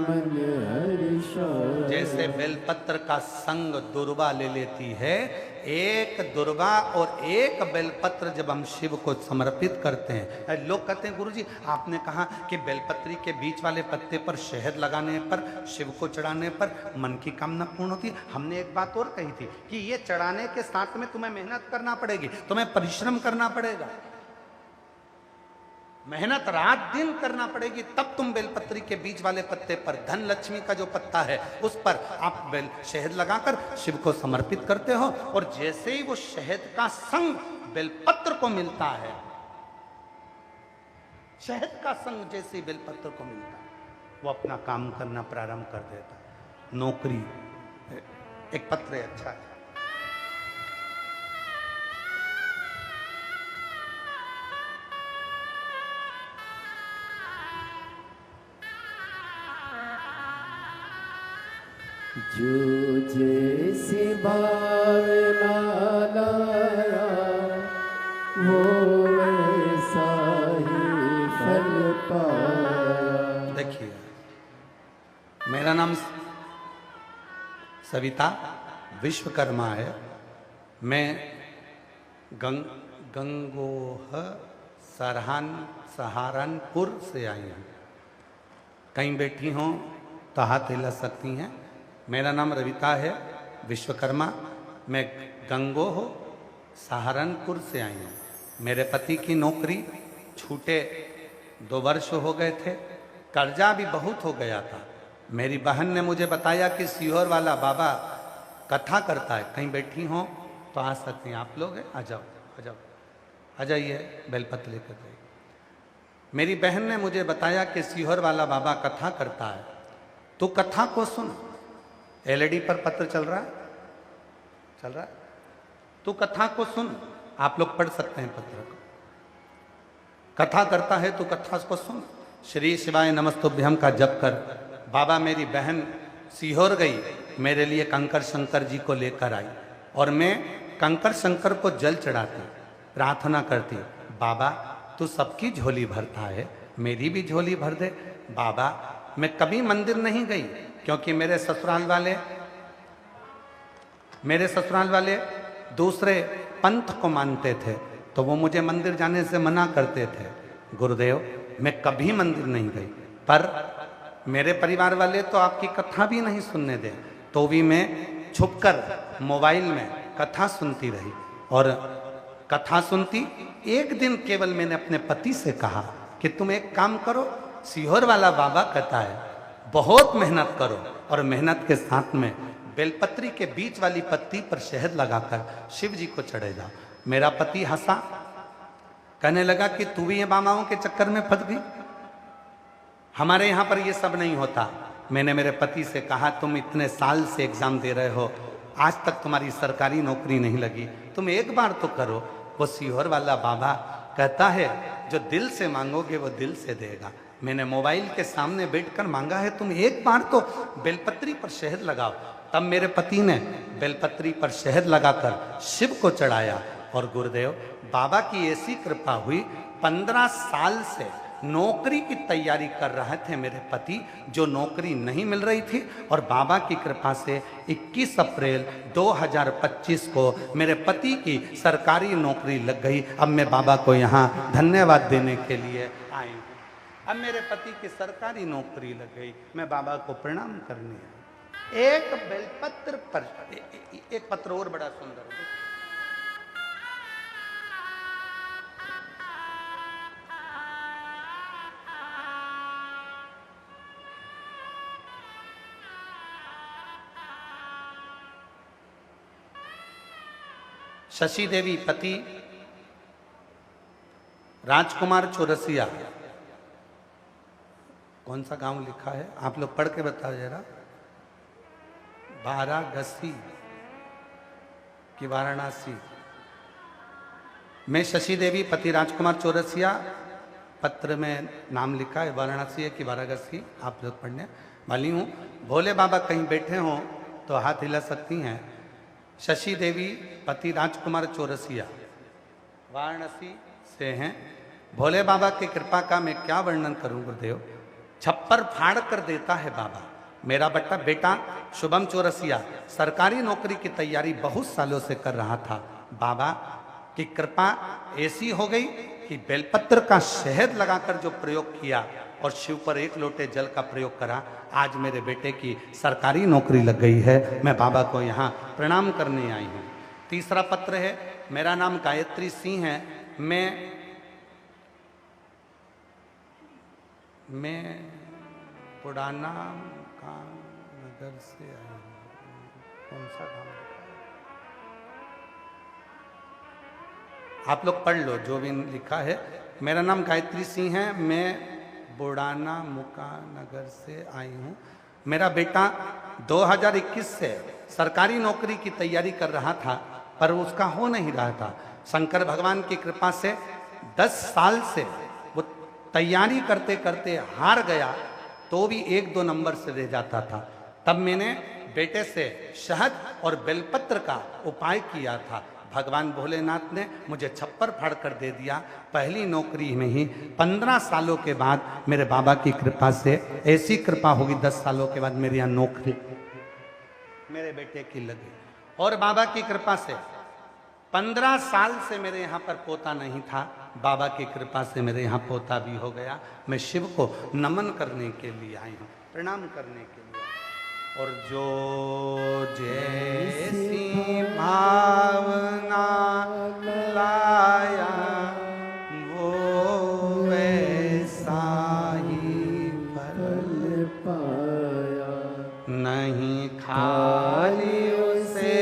B: हर्षाया।
A: जैसे बेलपत्र का संग दुर्वा ले लेती है, एक दुर्वा और एक बेलपत्र जब हम शिव को समर्पित करते हैं, लोग कहते हैं गुरुजी आपने कहा कि बेलपत्री के बीच वाले पत्ते पर शहद लगाने पर, शिव को चढ़ाने पर मन की कामना पूर्ण होती है। हमने एक बात और कही थी कि ये चढ़ाने के साथ में तुम्हें मेहनत करना पड़ेगी, तुम्हें परिश्रम करना पड़ेगा, मेहनत रात दिन करना पड़ेगी, तब तुम बेलपत्री के बीच वाले पत्ते पर, धन लक्ष्मी का जो पत्ता है उस पर आप बेल शहद लगाकर शिव को समर्पित करते हो। और जैसे ही वो शहद का संग बेलपत्र को मिलता है, शहद का संग जैसे ही बेलपत्र को मिलता है, वो अपना काम करना प्रारंभ कर देता है। नौकरी, एक पत्र है अच्छा है,
B: जो जैसी भावना लाया वो वैसा ही फल पाया।
A: देखिए मेरा नाम सविता विश्वकर्मा है, मैं गंगोह सहारनपुर से आई हूँ। कहीं बैठी हों तो हाथ हिला सकती हैं। मेरा नाम रविता है विश्वकर्मा, मैं गंगोह सहारनपुर से आई हूँ। मेरे पति की नौकरी छूटे 2 वर्ष हो गए थे, कर्जा भी बहुत हो गया था। मेरी बहन ने मुझे बताया कि सीहोर वाला बाबा कथा करता है, कहीं बैठी हों तो आ सकती हैं। आप लोग हैं, आ जाओ आ जाओ, आ जाइए, बेलपत्र लेकर जाइए। मेरी बहन ने मुझे बताया कि सीहोर वाला बाबा कथा करता है, तो कथा को सुन। एलईडी पर पत्र चल रहा है, चल रहा है, तो कथा को सुन। आप लोग पढ़ सकते हैं पत्र को। कथा करता है तो कथा को सुन। श्री शिवाय नमस्तुभ्यम का जप कर। बाबा मेरी बहन सीहोर गई, मेरे लिए कंकर शंकर जी को लेकर आई और मैं कंकर शंकर को जल चढ़ाती। प्रार्थना करती, बाबा तू सबकी झोली भरता है, मेरी भी झोली भर दे। बाबा मैं कभी मंदिर नहीं गई, क्योंकि मेरे ससुराल वाले दूसरे पंथ को मानते थे, तो वो मुझे मंदिर जाने से मना करते थे। गुरुदेव मैं कभी मंदिर नहीं गई, पर मेरे परिवार वाले तो आपकी कथा भी नहीं सुनने दे, तो भी मैं छुपकर मोबाइल में कथा सुनती रही। और कथा सुनती, एक दिन केवल मैंने अपने पति से कहा कि तुम एक काम करो, सीहोर वाला बाबा कहता है बहुत मेहनत करो, और मेहनत के साथ में बेलपत्री के बीच वाली पत्ती पर शहद लगाकर शिव जी को चढ़े जाओ। मेरा पति हंसा, कहने लगा कि तू भी ये बाबाओं के चक्कर में फंस गई, हमारे यहाँ पर ये सब नहीं होता। मैंने मेरे पति से कहा तुम इतने साल से एग्जाम दे रहे हो, आज तक तुम्हारी सरकारी नौकरी नहीं लगी, तुम एक बार तो करो। वो सीहोर वाला बाबा कहता है जो दिल से मांगोगे वो दिल से देगा। मैंने मोबाइल के सामने बैठकर मांगा है, तुम एक बार तो बेलपत्री पर शहद लगाओ। तब मेरे पति ने बेलपत्री पर शहद लगाकर शिव को चढ़ाया, और गुरुदेव बाबा की ऐसी कृपा हुई, 15 साल से नौकरी की तैयारी कर रहे थे मेरे पति, जो नौकरी नहीं मिल रही थी, और बाबा की कृपा से 21 अप्रैल 2025 को मेरे पति की सरकारी नौकरी लग गई। अब मैं बाबा को यहाँ धन्यवाद देने के लिए आई हूँ। अब मेरे पति की सरकारी नौकरी लग गई, मैं बाबा को प्रणाम करने आई। एक बेलपत्र पर एक पत्र और बड़ा सुंदर है। शशि देवी पति राजकुमार चौरसिया, कौन सा गांव लिखा है आप लोग पढ़ के बताओ जरा। वाराणसी कि वाराणसी। मैं शशि देवी पति राजकुमार चौरसिया, पत्र में नाम लिखा है वाराणसी है कि वाराणसी, आप लोग पढ़ने वाली हूँ। भोले बाबा कहीं बैठे हों तो हाथ हिला सकती हैं। शशि देवी पति राजकुमार चौरसिया वाराणसी से हैं। भोले बाबा की कृपा का मैं क्या वर्णन करूं गुरुदेव, छप्पर फाड़ कर देता है बाबा। मेरा बेटा शुभम चौरसिया सरकारी नौकरी की तैयारी बहुत सालों से कर रहा था। बाबा की कृपा ऐसी हो गई कि बेलपत्र का शहद लगाकर जो प्रयोग किया और शिव पर 1 लोटे जल का प्रयोग करा, आज मेरे बेटे की सरकारी नौकरी लग गई है। मैं बाबा को यहाँ प्रणाम करने आई हूँ। तीसरा पत्र है, मेरा नाम गायत्री सिंह है। मैं पुराना का नगर से आई हूँ। कौन सा गाँव? आप लोग पढ़ लो जो भी लिखा है। मेरा नाम गायत्री सिंह है, मैं बुढ़ाना मुका नगर से आई हूँ। मेरा बेटा 2021 से सरकारी नौकरी की तैयारी कर रहा था, पर उसका हो नहीं रहा था। शंकर भगवान की कृपा से 10 साल से वो तैयारी करते करते हार गया, तो भी 1-2 नंबर से रह जाता था। तब मैंने बेटे से शहद और बेलपत्र का उपाय किया था। भगवान भोलेनाथ ने मुझे छप्पर फाड़ कर दे दिया। पहली नौकरी में ही 15 सालों के बाद मेरे बाबा की कृपा से ऐसी कृपा होगी, 10 सालों के बाद मेरी यहाँ नौकरी मेरे बेटे की लगी। और बाबा की कृपा से 15 साल से मेरे यहाँ पर पोता नहीं था, बाबा की कृपा से मेरे यहाँ पोता भी हो गया। मैं शिव को नमन करने के लिए आई हूँ, प्रणाम करने के लिए। और जो जैसी भावना लाया वो वैसा ही फल
B: पाया,
A: नहीं खाली उसे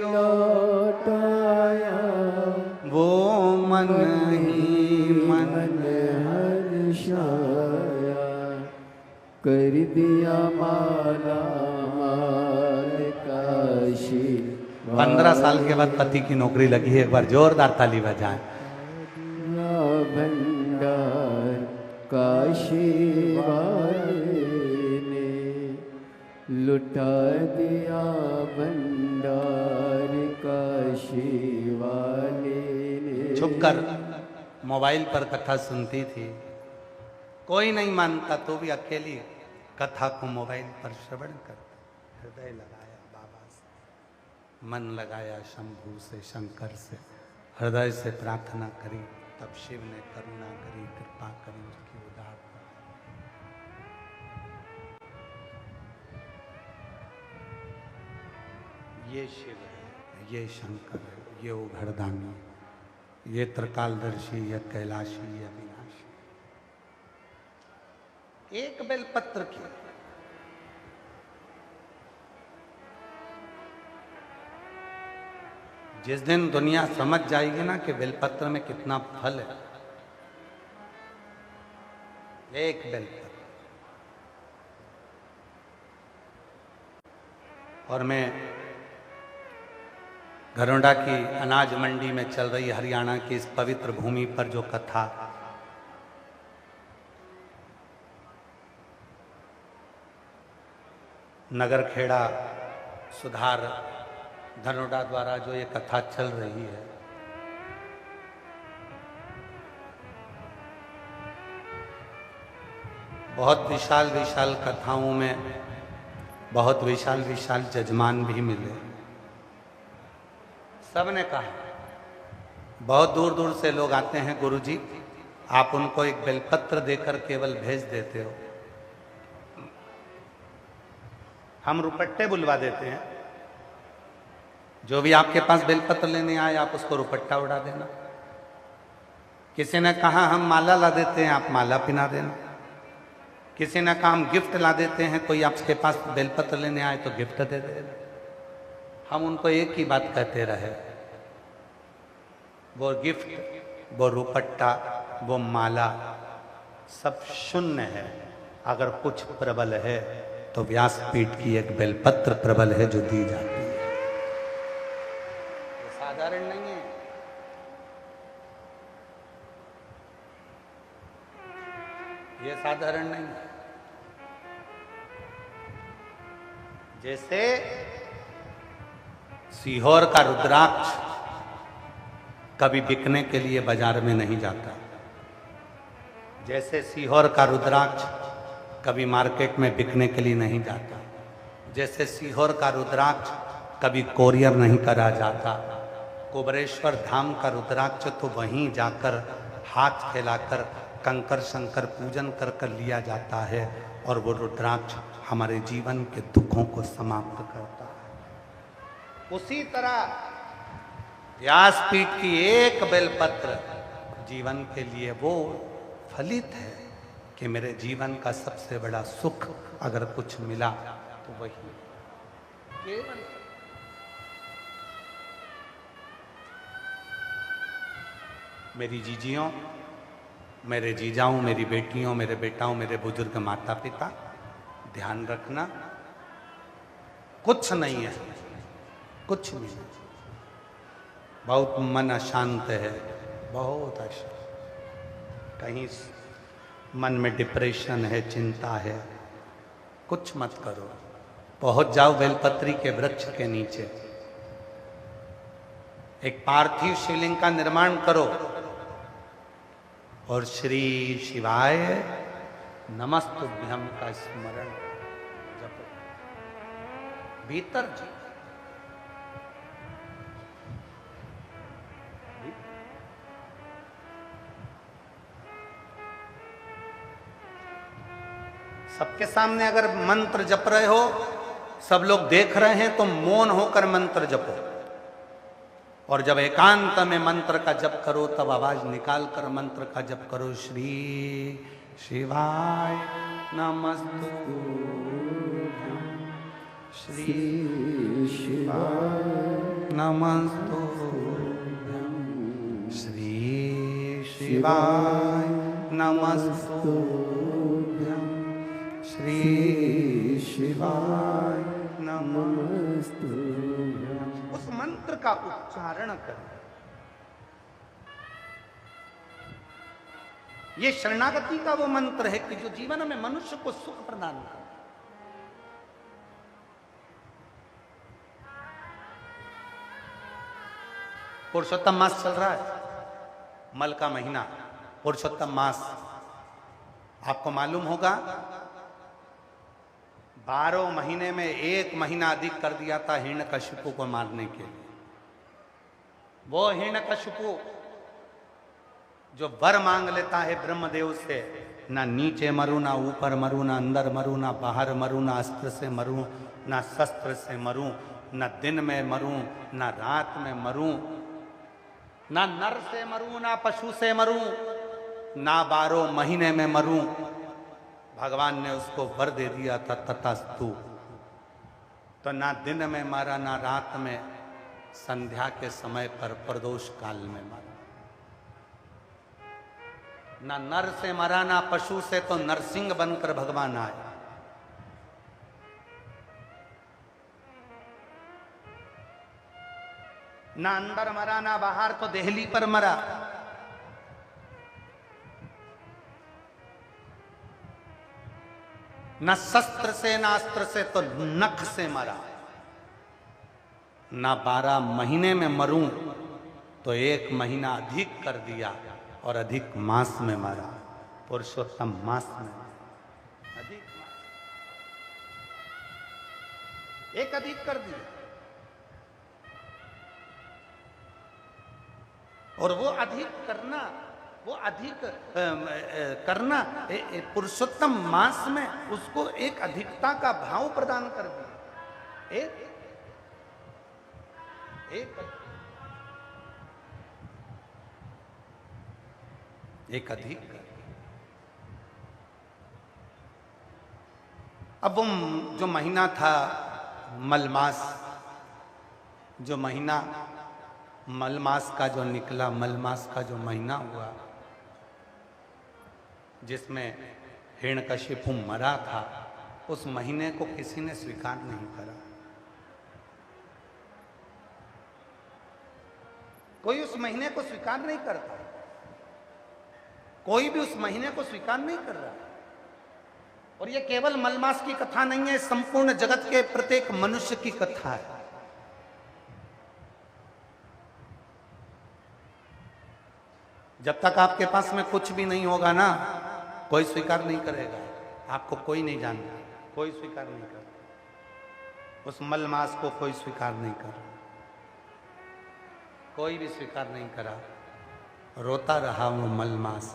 B: लौटाया,
A: वो मन ही मन
B: हर्षाया, कर दिया माला माल काशी।
A: 15 साल के बाद पति की नौकरी लगी है, एक बार जोरदार ताली बजाएं।
B: भंडार काशी वाले ने लुटा दिया, भंडार काशी वाले ने।
A: चुप कर मोबाइल पर कथा सुनती थी। कोई नहीं मानता तो भी अकेली कथा को मोबाइल पर श्रवण करती। हृदय लगाया बाबा से, मन लगाया शंभू से, शंकर से, हृदय से प्रार्थना करी। तब शिव ने करुणा करी, कृपा करी, उसकी उदारता। ये शिव है, ये शंकर है, ये उघड़दानी, ये त्रिकालदर्शी, ये कैलाशी, ये अविनाशी। एक बेलपत्र की जिस दिन दुनिया समझ जाएगी ना कि बेलपत्र में कितना फल है, एक बेलपत्र। और मैं घरोंडा की अनाज मंडी में चल रही हरियाणा की इस पवित्र भूमि पर जो कथा नगरखेड़ा सुधार धनोडा द्वारा जो ये कथा चल रही है, बहुत विशाल विशाल कथाओं में बहुत विशाल विशाल जजमान भी मिले। सबने कहा, बहुत दूर दूर से लोग आते हैं, गुरुजी आप उनको एक बेलपत्र देकर केवल भेज देते हो, हम रुपट्टे बुलवा देते हैं, जो भी आपके पास बेलपत्र लेने आए आप उसको रुपट्टा उड़ा देना। किसी ने कहा हम माला ला देते हैं, आप माला पिना देना। किसी ने कहा हम गिफ्ट ला देते हैं, कोई आपके पास बेलपत्र लेने आए तो गिफ्ट दे देना। हम उनको एक ही बात कहते रहे, वो गिफ्ट, वो रुपट्टा, वो माला सब शून्य है। अगर कुछ प्रबल है तो व्यासपीठ की एक बेलपत्र प्रबल है जो दी जाती है। ये साधारण नहीं है, ये साधारण नहीं है। जैसे सीहोर का रुद्राक्ष कभी बिकने के लिए बाजार में नहीं जाता, जैसे सीहोर का रुद्राक्ष कभी मार्केट में बिकने के लिए नहीं जाता, जैसे सीहोर का रुद्राक्ष कभी कोरियर नहीं करा जाता, कुबरेश्वर धाम का रुद्राक्ष तो वहीं जाकर हाथ फैलाकर कंकर शंकर पूजन कर कर लिया जाता है, और वो रुद्राक्ष हमारे जीवन के दुखों को समाप्त करता है। उसी तरह व्यासपीठ की एक बेलपत्र जीवन के लिए वो फलित है कि मेरे जीवन का सबसे बड़ा सुख अगर कुछ मिला तो वही केवल मेरी जीजियों, मेरे जीजाओं, मेरी बेटियों, मेरे बेटाओं, मेरे बुजुर्ग माता पिता, ध्यान रखना कुछ नहीं है, कुछ नहीं। बहुत मन अशांत है, बहुत अशांत, कहीं मन में डिप्रेशन है, चिंता है, कुछ मत करो, पहुंच जाओ बेलपत्री के वृक्ष के नीचे, एक पार्थिव शिवलिंग का निर्माण करो और श्री शिवाय नमस्तुभ्यम का स्मरण जपो भीतर जी। सबके सामने अगर मंत्र जप रहे हो, सब लोग देख रहे हैं, तो मौन होकर मंत्र जपो, और जब एकांत में मंत्र का जप करो तब आवाज निकाल कर मंत्र का जप करो। श्री शिवाय नमस्तुभ्यं, श्री शिवाय नमस्तुभ्यं, श्री शिवाय नमस्तुभ्यं, श्री शिवाय नमस्तुभ्यं। उस मंत्र का उच्चारण कर, ये शरणागति का वो मंत्र है कि जो जीवन में मनुष्य को सुख प्रदान करे। पुरुषोत्तम मास चल रहा है, मल का महीना, पुरुषोत्तम मास। आपको मालूम होगा 12 महीने में 1 महीना अधिक कर दिया था हिरण्यकशिपु को मारने के लिए। वो हिरण्यकशिपु जो वर मांग लेता है ब्रह्मदेव से, ना नीचे मरू, ना ऊपर मरू, ना अंदर मरू, ना बाहर मरू, ना अस्त्र से मरू, ना शस्त्र से मरू, ना दिन में मरू, ना रात में मरू, ना नर से मरू, ना पशु से मरू, ना 12 महीने में मरू। भगवान ने उसको वर दे दिया था तथास्तु। तो ना दिन में मारा, ना रात में, संध्या के समय पर प्रदोष काल में मारा। ना नर से मरा, ना पशु से, तो नरसिंह बनकर भगवान आए। ना अंदर मरा, ना बाहर, तो देहली पर मरा। न शस्त्र से, ना अस्त्र से, तो नख से मरा। ना 12 महीने में मरूं तो 1 महीना अधिक कर दिया और अधिक मास में मरा, पुरुषोत्तम मास में अधिक मास, एक अधिक कर दिया। और वो अधिक करना, वो अधिक करना पुरुषोत्तम मास में उसको एक अधिकता का भाव प्रदान कर दिया। एक अधिक। अब वो जो महीना था मलमास, जो महीना मलमास का जो निकला, मलमास का जो महीना हुआ जिसमें हिरण्यकशिपु मरा था, उस महीने को किसी ने स्वीकार नहीं करा। कोई उस महीने को स्वीकार नहीं करता, कोई भी उस महीने को स्वीकार नहीं कर रहा। और ये केवल मलमास की कथा नहीं है, संपूर्ण जगत के प्रत्येक मनुष्य की कथा है। जब तक आपके पास में कुछ भी नहीं होगा ना, कोई स्वीकार नहीं करेगा आपको, कोई नहीं जानता, कोई स्वीकार नहीं करता। उस मलमास को कोई स्वीकार नहीं कर रहा, कोई भी स्वीकार नहीं करा। रोता रहा वो मलमास।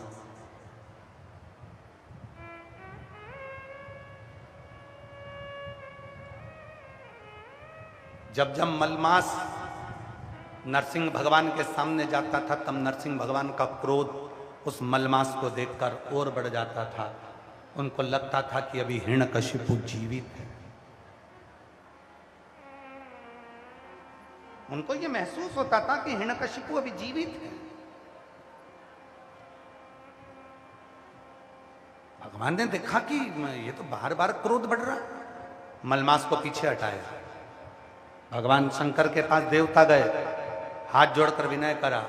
A: जब जब मलमास नरसिंह भगवान के सामने जाता था, तब नरसिंह भगवान का क्रोध उस मलमास को देखकर और बढ़ जाता था। उनको लगता था कि अभी हिरण्यकशिपु जीवित है। उनको ये महसूस होता था कि हिरण्यकशिपु अभी जीवित है। भगवान ने देखा कि ये तो बार बार क्रोध बढ़ रहा, मलमास को पीछे हटाया। भगवान शंकर के पास देवता गए, हाथ जोड़कर विनय करा,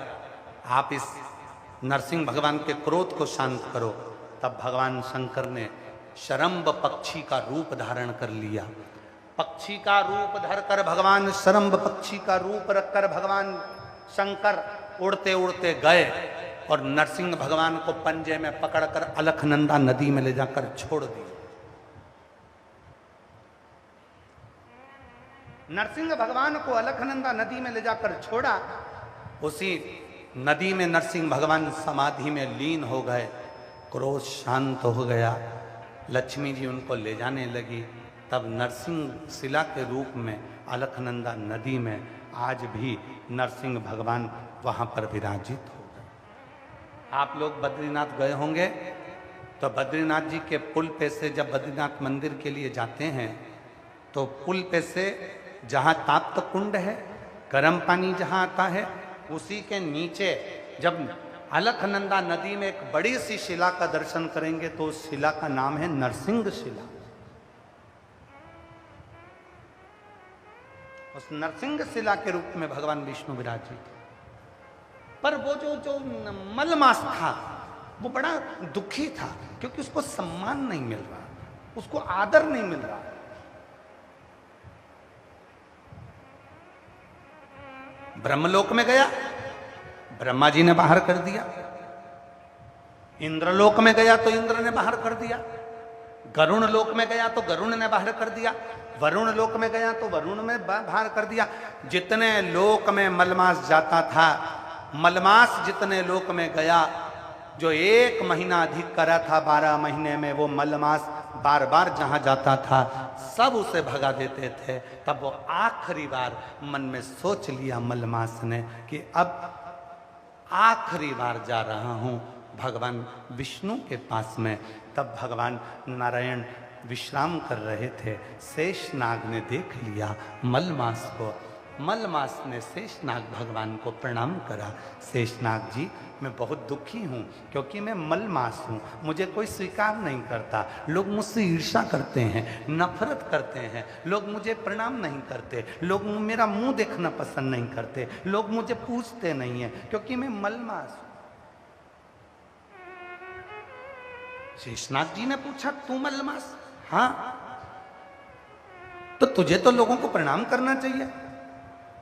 A: आप इस नरसिंह भगवान के क्रोध को शांत करो। तब भगवान शंकर ने शरम्ब पक्षी का रूप धारण कर लिया। पक्षी का रूप धरकर भगवान, शरम्ब पक्षी का रूप रखकर भगवान शंकर उड़ते उड़ते गए और नरसिंह भगवान को पंजे में पकड़कर अलखनंदा नदी में ले जाकर छोड़ दिया। नरसिंह भगवान को अलखनंदा नदी में ले जाकर छोड़ा। उसी नदी में नरसिंह भगवान समाधि में लीन हो गए, क्रोध शांत हो गया। लक्ष्मी जी उनको ले जाने लगी। तब नरसिंह शिला के रूप में अलखनंदा नदी में आज भी नरसिंह भगवान वहाँ पर विराजित हो गए। आप लोग बद्रीनाथ गए होंगे, तो बद्रीनाथ जी के पुल पे से जब बद्रीनाथ मंदिर के लिए जाते हैं, तो पुल पे से जहाँ ताप्त कुंड है, गर्म पानी जहाँ आता है, उसी के नीचे जब अलखनंदा नदी में एक बड़ी सी शिला का दर्शन करेंगे तो उस शिला का नाम है नरसिंह शिला। उस नरसिंह शिला के रूप में भगवान विष्णु विराजित। पर वो जो मलमास था वो बड़ा दुखी था, क्योंकि उसको सम्मान नहीं मिल रहा, उसको आदर नहीं मिल रहा। ब्रह्मलोक में गया, ब्रह्मा जी ने बाहर कर दिया, इंद्रलोक में गया तो इंद्र ने बाहर कर दिया, गरुण लोक में गया तो गरुण ने बाहर कर दिया, वरुण लोक में गया तो वरुण में बाहर कर दिया। जितने लोक में मलमास जाता था, मलमास जितने लोक में गया, जो 1 महीना अधिक करा था 12 महीने में, वो मलमास बार बार जहां जाता था सब उसे भगा देते थे। तब वो आखिरी बार मन में सोच लिया मलमास ने कि अब आखिरी बार जा रहा हूं भगवान विष्णु के पास में। तब भगवान नारायण विश्राम कर रहे थे, शेषनाग ने देख लिया मलमास को। मलमास ने शेषनाग भगवान को प्रणाम करा। शेषनाग जी, मैं बहुत दुखी हूँ क्योंकि मैं मलमास हूँ, मुझे कोई स्वीकार नहीं करता, लोग मुझसे ईर्ष्या करते हैं, नफरत करते हैं, लोग मुझे प्रणाम नहीं करते, लोग मेरा मुंह देखना पसंद नहीं करते, लोग मुझे पूछते नहीं हैं क्योंकि मैं मलमास हूँ। शेषनाग जी ने पूछा, तू मलमास? हाँ। तो तुझे तो लोगों को प्रणाम करना चाहिए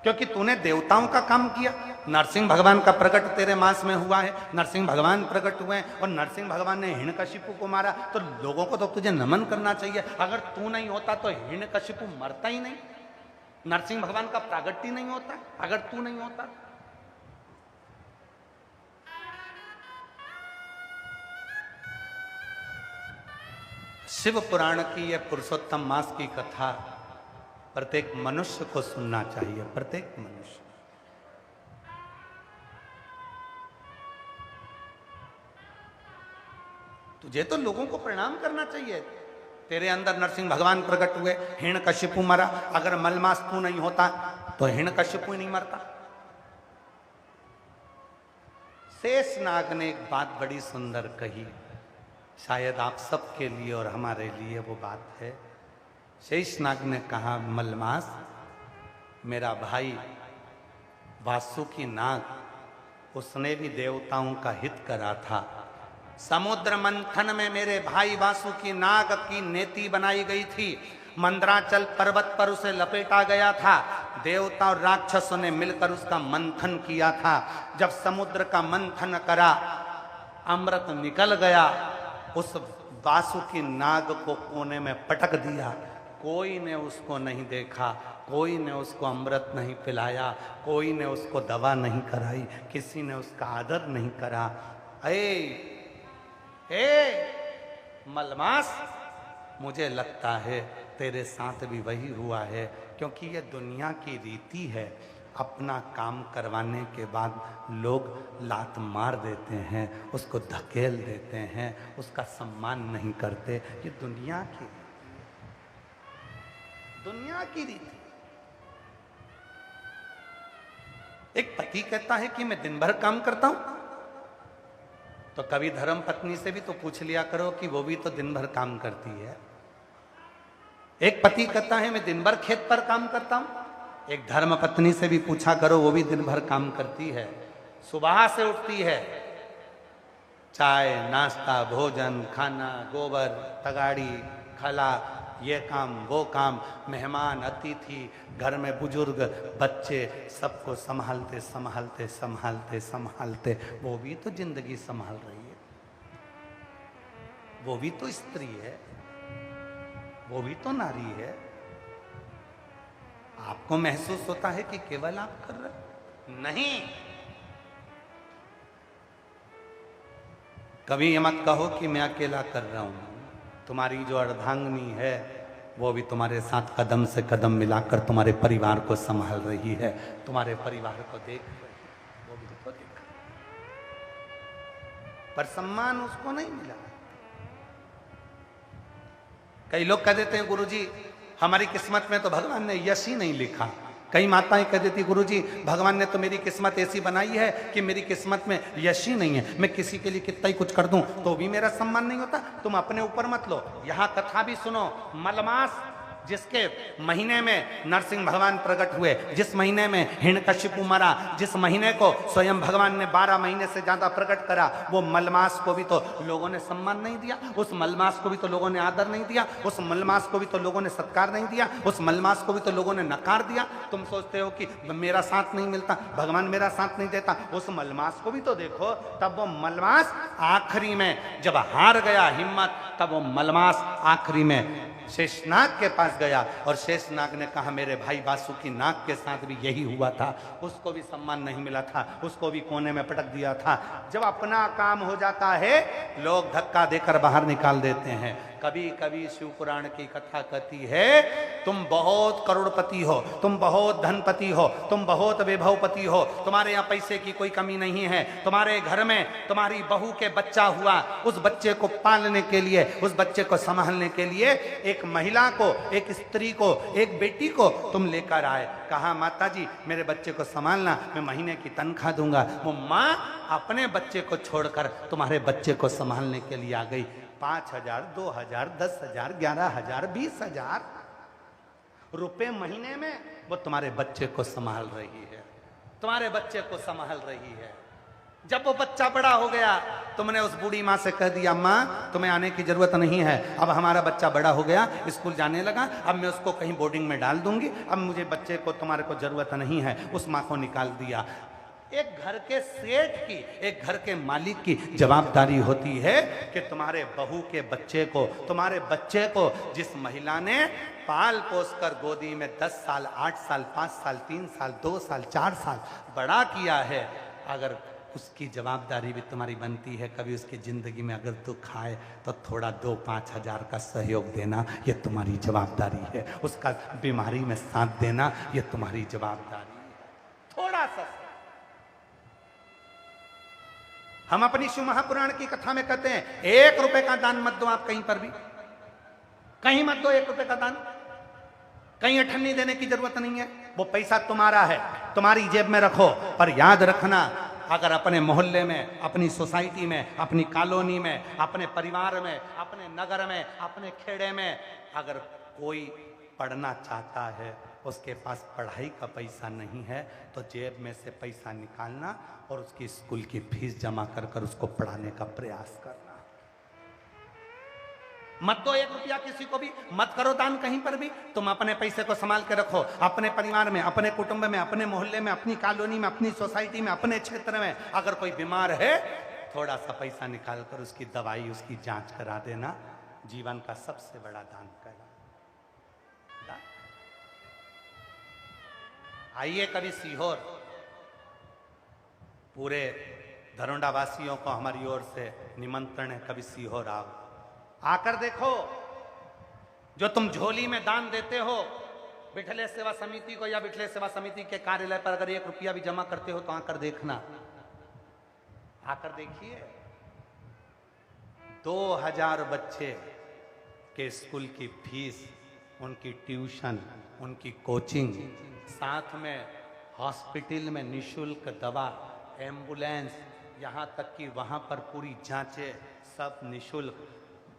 A: क्योंकि तूने देवताओं का काम किया। नरसिंह भगवान का प्रकट तेरे मास में हुआ है, नरसिंह भगवान प्रकट हुए हैं और नरसिंह भगवान ने हिरण्यकशिपु को मारा, तो लोगों को तो तुझे नमन करना चाहिए। अगर तू नहीं होता तो हिरण्यकशिपु मरता ही नहीं, नरसिंह भगवान का प्रागट्य नहीं होता अगर तू नहीं होता। शिव पुराण की यह पुरुषोत्तम मास की कथा प्रत्येक मनुष्य को सुनना चाहिए, प्रत्येक मनुष्य। तुझे तो लोगों को प्रणाम करना चाहिए। तेरे अंदर नरसिंह भगवान प्रकट हुए, हिरण्यकशिपु मरा, अगर मलमास तू नहीं होता तो हिरण्यकशिपु ही नहीं मरता। शेषनाग ने एक बात बड़ी सुंदर कही, शायद आप सबके लिए और हमारे लिए वो बात है। शेषनाग ने कहा, मलमास, मेरा भाई वासुकी नाग, उसने भी देवताओं का हित करा था। समुद्र मंथन में मेरे भाई वासुकी नाग की नेति बनाई गई थी, मंदराचल पर्वत पर उसे लपेटा गया था, देवता और राक्षसों ने मिलकर उसका मंथन किया था। जब समुद्र का मंथन करा, अमृत निकल गया, उस वासुकी नाग को कोने में पटक दिया। कोई ने उसको नहीं देखा, कोई ने उसको अमृत नहीं पिलाया, कोई ने उसको दवा नहीं कराई, किसी ने उसका आदर नहीं करा। मलमास, मुझे लगता है तेरे साथ भी वही हुआ है, क्योंकि ये दुनिया की रीति है। अपना काम करवाने के बाद लोग लात मार देते हैं, उसको धकेल देते हैं, उसका सम्मान नहीं करते। ये दुनिया की रीति। एक पति कहता है कि मैं दिन भर काम करता हूं, तो कभी धर्म पत्नी से भी तो पूछ लिया करो कि वो भी तो दिन भर काम करती है। एक पति कहता है मैं दिन भर खेत पर काम करता हूं, एक धर्म पत्नी से भी पूछा करो, वो भी दिन भर काम करती है। सुबह से उठती है, चाय नाश्ता भोजन खाना, गोबर तगाड़ी खला, ये काम वो काम, मेहमान अतिथि, घर में बुजुर्ग बच्चे, सबको संभालते संभालते संभालते संभालते वो भी तो जिंदगी संभाल रही है, वो भी तो स्त्री है, वो भी तो नारी है। आपको महसूस होता है कि केवल आप कर रहे? नहीं। कभी ये मत कहो कि मैं अकेला कर रहा हूं। तुम्हारी जो अर्धांगिनी है वो भी तुम्हारे साथ कदम से कदम मिलाकर तुम्हारे परिवार को संभाल रही है, तुम्हारे परिवार को देख रही है, वो भी तो देख, पर सम्मान उसको नहीं मिला। कई लोग कह देते हैं गुरुजी हमारी किस्मत में तो भगवान ने यश ही नहीं लिखा। कई माताएं कह देती गुरुजी भगवान ने तो मेरी किस्मत ऐसी बनाई है कि मेरी किस्मत में यश ही नहीं है, मैं किसी के लिए कितना ही कुछ कर दूं तो भी मेरा सम्मान नहीं होता। तुम अपने ऊपर मत लो। यहां कथा भी सुनो। मलमास जिसके महीने में नरसिंह भगवान प्रकट हुए, जिस महीने में हिरण्यकशिपु मरा, जिस महीने को स्वयं भगवान ने 12 महीने से ज्यादा प्रकट करा, वो मलमास को भी तो लोगों ने सम्मान नहीं दिया, उस मलमास को भी तो लोगों ने आदर नहीं दिया, उस मलमास को भी तो लोगों ने सत्कार नहीं दिया, उस मलमास को भी तो लोगों ने नकार दिया। तुम सोचते हो कि मेरा साथ नहीं मिलता, भगवान मेरा साथ नहीं देता, उस मलमास को भी तो देखो। तब वो मलमास आखिरी में जब हार गया हिम्मत, तब वो मलमास आखिरी में शेषनाग के पास गया और शेषनाग ने कहा मेरे भाई वासुकी नाग के साथ भी यही हुआ था, उसको भी सम्मान नहीं मिला था, उसको भी कोने में पटक दिया था। जब अपना काम हो जाता है लोग धक्का देकर बाहर निकाल देते हैं। कभी कभी शिव पुराण की कथा कहती है तुम बहुत करोड़पति हो, तुम बहुत धनपति हो, तुम बहुत वैभवपति हो, तुम्हारे यहाँ पैसे की कोई कमी नहीं है, तुम्हारे घर में तुम्हारी बहू के बच्चा हुआ, उस बच्चे को पालने के लिए, उस बच्चे को संभालने के लिए एक महिला को, एक स्त्री को, एक बेटी को तुम लेकर आए। कहा माता जी मेरे बच्चे को संभालना, मैं महीने की तनख्वाह दूंगा। वो माँ अपने बच्चे को छोड़कर तुम्हारे बच्चे को संभालने के लिए आ गई। 5,000, 2,000, 10,000, 11,000, 20,000 रुपए महीने में वो तुम्हारे बच्चे को संभाल रही है, तुम्हारे बच्चे को संभाल रही है। जब वो बच्चा बड़ा हो गया, तुमने उस बूढ़ी माँ से कह दिया माँ तुम्हें आने की जरूरत नहीं है, अब हमारा बच्चा बड़ा हो गया, स्कूल जाने लगा, अब मैं उसको कहीं बोर्डिंग में डाल दूंगी, अब मुझे बच्चे को तुम्हारे को जरूरत नहीं है। उस माँ को निकाल दिया। एक घर के सेठ की, एक घर के मालिक की जवाबदारी होती है कि तुम्हारे बहू के बच्चे को, तुम्हारे बच्चे को जिस महिला ने पाल पोस कर गोदी में 10 साल, 8 साल, 5 साल, 3 साल, 2 साल, 4 साल बड़ा किया है, अगर उसकी जवाबदारी भी तुम्हारी बनती है। कभी उसकी जिंदगी में अगर दुख आए तो थोड़ा 2-5 हजार का सहयोग देना, ये तुम्हारी जवाबदारी है। उसका बीमारी में साथ देना, ये तुम्हारी जवाबदारी है। थोड़ा सा हम अपनी शिव महापुराण की कथा में कहते हैं 1 रुपए का दान मत दो आप कहीं पर भी, कहीं मत दो 1 रुपए का दान, कहीं अठन्नी देने की जरूरत नहीं है। वो पैसा तुम्हारा है, तुम्हारी जेब में रखो, पर याद रखना अगर अपने मोहल्ले में, अपनी सोसाइटी में, अपनी कॉलोनी में, अपने परिवार में, अपने नगर में, अपने खेड़े में अगर कोई पढ़ना चाहता है, उसके पास पढ़ाई का पैसा नहीं है, तो जेब में से पैसा निकालना और उसकी स्कूल की फीस जमा कर कर उसको पढ़ाने का प्रयास करना। मत दो 1 रुपया किसी को भी, मत करो दान कहीं पर भी। तुम अपने पैसे को संभाल के रखो, अपने परिवार में, अपने कुटुंब में, अपने मोहल्ले में, अपनी कॉलोनी में, अपनी सोसाइटी में, अपने क्षेत्र में अगर कोई बीमार है, थोड़ा सा पैसा निकाल कर उसकी दवाई, उसकी जांच करा देना जीवन का सबसे बड़ा दान कहलाता। आइए कभी सीहोर, पूरे धरोंडा वासियों को हमारी ओर से निमंत्रण है, कभी सीहोर आओ, आकर देखो जो तुम झोली में दान देते हो बिठले सेवा समिति को या बिठले सेवा समिति के कार्यालय पर, अगर 1 रुपया भी जमा करते हो तो आकर देखना, आकर देखिए 2000 बच्चे के स्कूल की फीस, उनकी ट्यूशन, उनकी कोचिंग, साथ में हॉस्पिटल में निशुल्क दवा, एम्बुलेंस, यहाँ तक कि वहाँ पर पूरी जांचें सब निशुल्क,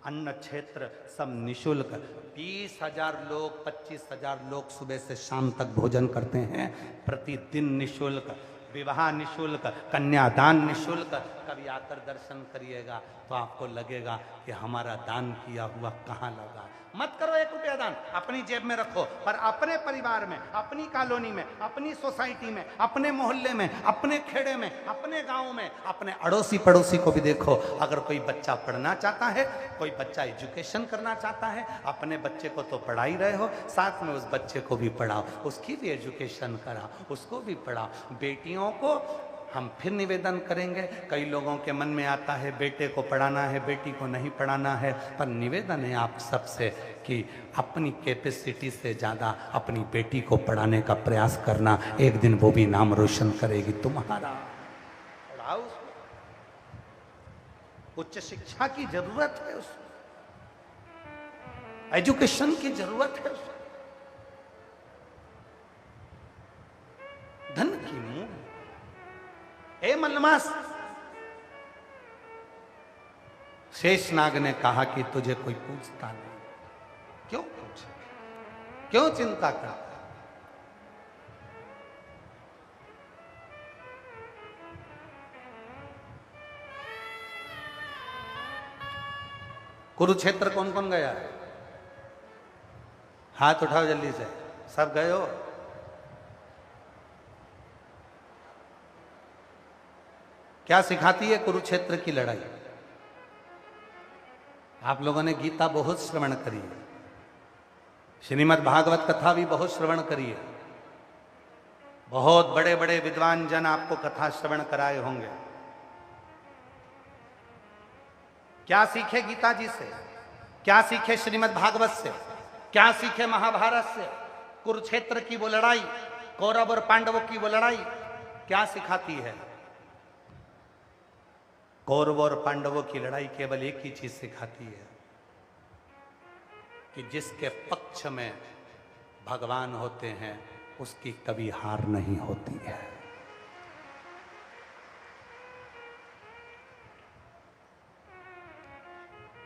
A: अन्न क्षेत्र सब निशुल्क। 20,000 लोग, 25,000 लोग सुबह से शाम तक भोजन करते हैं, प्रतिदिन निशुल्क, विवाह निशुल्क, कन्यादान निशुल्क। कभी आकर दर्शन करिएगा तो आपको लगेगा कि हमारा दान किया हुआ कहाँ लगा। मत करो 1 रुपया दान, अपनी जेब में रखो, पर अपने परिवार में, अपनी कॉलोनी में, अपनी सोसाइटी में, अपने मोहल्ले में, अपने खेड़े में, अपने गांव में, अपने अड़ोसी पड़ोसी को भी देखो। अगर कोई बच्चा पढ़ना चाहता है, कोई बच्चा एजुकेशन करना चाहता है, अपने बच्चे को तो पढ़ा ही रहे हो, साथ में उस बच्चे को भी पढ़ाओ, उसकी भी एजुकेशन कराओ, उसको भी पढ़ाओ। बेटियों को हम फिर निवेदन करेंगे, कई लोगों के मन में आता है बेटे को पढ़ाना है, बेटी को नहीं पढ़ाना है, पर निवेदन है आप सबसे कि अपनी कैपेसिटी से ज़्यादा अपनी बेटी को पढ़ाने का प्रयास करना, एक दिन वो भी नाम रोशन करेगी तुम्हारा। पढ़ाओ उसको, उच्च शिक्षा की जरूरत है उसको, एजुकेशन की जरूरत है उसको, धन की मूल। ए मलमास, शेषनाग ने कहा कि तुझे कोई पूछता नहीं। क्यों पूछे? क्यों चिंता करता है? कुरुक्षेत्र कौन कौन गया है? हाथ उठाओ जल्दी से, सब गए हो? क्या सिखाती है कुरुक्षेत्र की लड़ाई? आप लोगों ने गीता बहुत श्रवण करी है, श्रीमद् भागवत कथा भी बहुत श्रवण करी है, बहुत बड़े बड़े विद्वान जन आपको कथा श्रवण कराए होंगे। क्या सीखे गीता जी से? क्या सीखे श्रीमद् भागवत से? क्या सीखे महाभारत से? कुरुक्षेत्र की वो लड़ाई, कौरव और पांडवों की वो लड़ाई क्या सिखाती है? कौरव और पांडवों की लड़ाई केवल एक ही चीज सिखाती है कि जिसके पक्ष में भगवान होते हैं उसकी कभी हार नहीं होती है।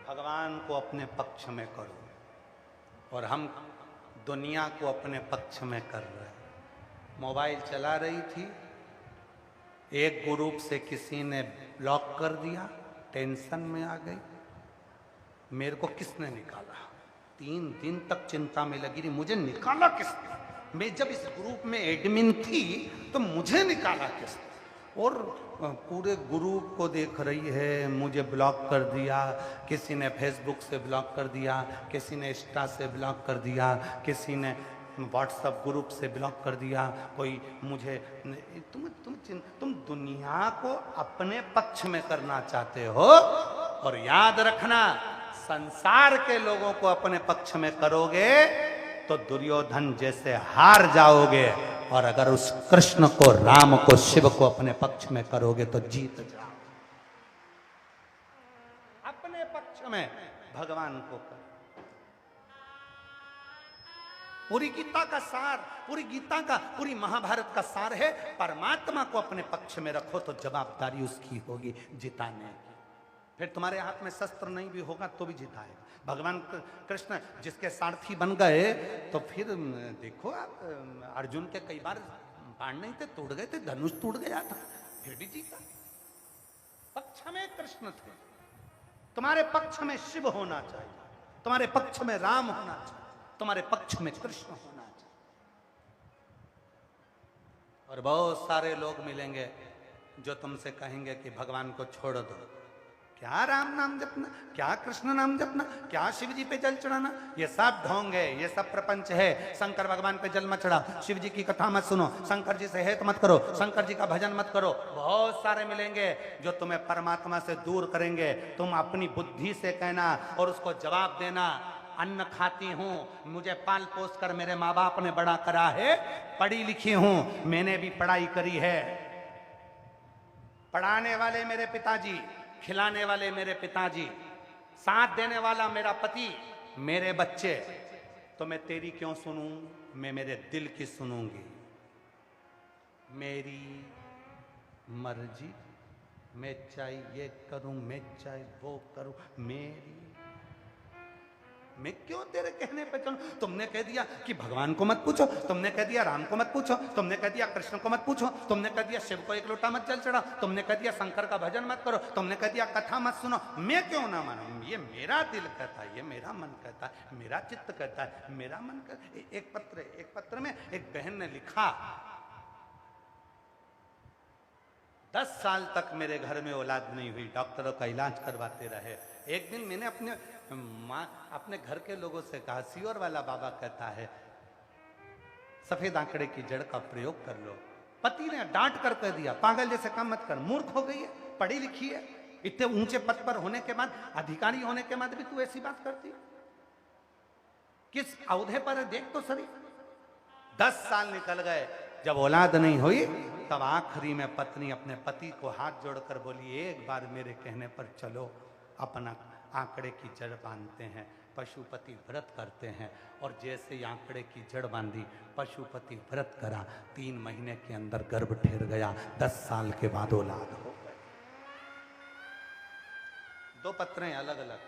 A: भगवान को अपने पक्ष में करो, और हम दुनिया को अपने पक्ष में कर रहे हैं। मोबाइल चला रही थी, एक ग्रुप से किसी ने ब्लॉक कर दिया, टेंशन में आ गई। मेरे को किसने निकाला? 3 दिन तक चिंता में लगी रही, मुझे निकाला किसने? मैं जब इस ग्रुप में एडमिन थी तो मुझे निकाला किसने? और पूरे ग्रुप को देख रही है, मुझे ब्लॉक कर दिया, किसी ने फेसबुक से ब्लॉक कर दिया, किसी ने इंस्टा से ब्लॉक कर दिया, किसी ने व्हाट्सएप ग्रुप से ब्लॉक कर दिया, कोई मुझे तुम दुनिया को अपने पक्ष में करना चाहते हो। और याद रखना, संसार के लोगों को अपने पक्ष में करोगे तो दुर्योधन जैसे हार जाओगे, और अगर उस कृष्ण को, राम को, शिव को अपने पक्ष में करोगे तो जीत जाओ। अपने पक्ष में भगवान को कर। पूरी गीता का सार, पूरी गीता का, पूरी महाभारत का सार है, परमात्मा को अपने पक्ष में रखो तो जवाबदारी उसकी होगी जिताने की। फिर तुम्हारे हाथ में शस्त्र नहीं भी होगा तो भी जिताएगा। भगवान कृष्ण जिसके सारथी बन गए तो फिर देखो आप, अर्जुन के कई बार बाण नहीं थे, टूट गए थे, धनुष टूट गया था, फिर भी जीता। पक्ष में कृष्ण थे। तुम्हारे पक्ष में शिव होना चाहिए, तुम्हारे पक्ष में राम होना चाहिए, तुम्हारे पक्ष में कृष्ण होना चाहिए। और बहुत सारे लोग मिलेंगे जो तुमसे कहेंगे कि भगवान को छोड़ दो, क्या राम नाम जपना, क्या कृष्ण नाम जपना, क्या शिव जी पे जल चढ़ाना, ये सब ढोंग है, ये सब प्रपंच है। शंकर भगवान पे जल मत चढ़ा, शिव जी की कथा मत सुनो, शंकर जी से हेत मत करो, शंकर जी का भजन मत करो। बहुत सारे मिलेंगे जो तुम्हें परमात्मा से दूर करेंगे। तुम अपनी बुद्धि से कहना और उसको जवाब देना, अन्न खाती हूँ, मुझे पाल पोस कर मेरे माँ बाप ने बड़ा करा है, पढ़ी लिखी हूँ, मैंने भी पढ़ाई करी है, पढ़ाने वाले मेरे पिताजी, खिलाने वाले मेरे पिताजी, साथ देने वाला मेरा पति, मेरे बच्चे, तो मैं तेरी क्यों सुनूं? मैं मेरे दिल की सुनूंगी। मेरी मर्जी, मैं चाहे ये करूं, मैं चाहे वो करूं, मेरी, मैं क्यों तेरे कहने पे चलूं? तुमने कह दिया कि भगवान को मत पूछो, तुमने कह दिया राम को मत पूछो, तुमने कह दिया कृष्ण को मत पूछो, तुमने कह दिया शिव को एक लोटा मत जल चढ़ा, तुमने कह दिया शंकर का भजन मत करो, तुमने कह दिया कथा मत सुनो। मैं क्यों ना मानूं? ये मेरा दिल कहता है, ये मेरा मन कहता है, मेरा चित्त कहता है, मेरा मन कहता है। एक पत्र में एक बहन ने लिखा, 10 साल तक मेरे घर में औलाद नहीं हुई, डॉक्टरों का इलाज करवाते रहे। एक दिन मैंने अपने घर के लोगों से कहा, सियोर वाला बाबा कहता है सफेद आंकड़े की जड़ का प्रयोग कर लो। पति ने डांट कर कह दिया, पागल जैसे काम मत कर, मूर्ख हो गई है, पढ़ी लिखी है, इतने ऊंचे पद पर होने के बाद, अधिकारी होने के बाद भी तू ऐसी बात करती, किस औहदे पर है देख तो सही। 10 साल निकल गए, जब औलाद नहीं हुई तब आखिरी में पत्नी अपने पति को हाथ जोड़कर बोली, एक बार मेरे कहने पर चलो, अपना आंकड़े की जड़ बांधते हैं। पशुपति व्रत करते हैं, और जैसे ही आंकड़े की जड़ बांधी, पशुपति व्रत करा, 3 महीने के अंदर गर्भ ठहर गया, 10 साल के बाद औलाद हो गए। 2 पत्रें अलग अलग।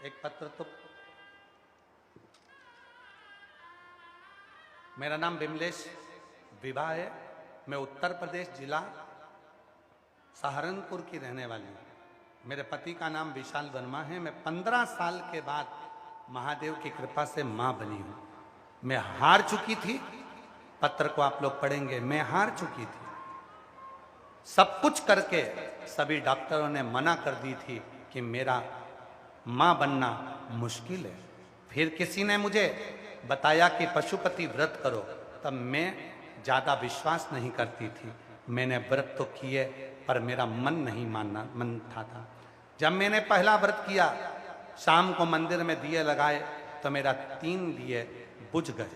A: एक पत्र तो मेरा नाम विमलेश विभा है। मैं उत्तर प्रदेश जिला सहारनपुर की रहने वाली हूँ। मेरे पति का नाम विशाल वर्मा है। मैं 15 साल के बाद महादेव की कृपा से मां बनी हूँ। मैं हार चुकी थी, पत्र को आप लोग पढ़ेंगे, मैं हार चुकी थी। सब कुछ करके सभी डॉक्टरों ने मना कर दी थी कि मेरा मां बनना मुश्किल है। फिर किसी ने मुझे बताया कि पशुपति व्रत करो, तब मैं ज़्यादा विश्वास नहीं करती थी। मैंने व्रत तो किए पर मेरा मन नहीं मानता था। जब मैंने पहला व्रत किया, शाम को मंदिर में दिए लगाए तो मेरा 3 दिए बुझ गए।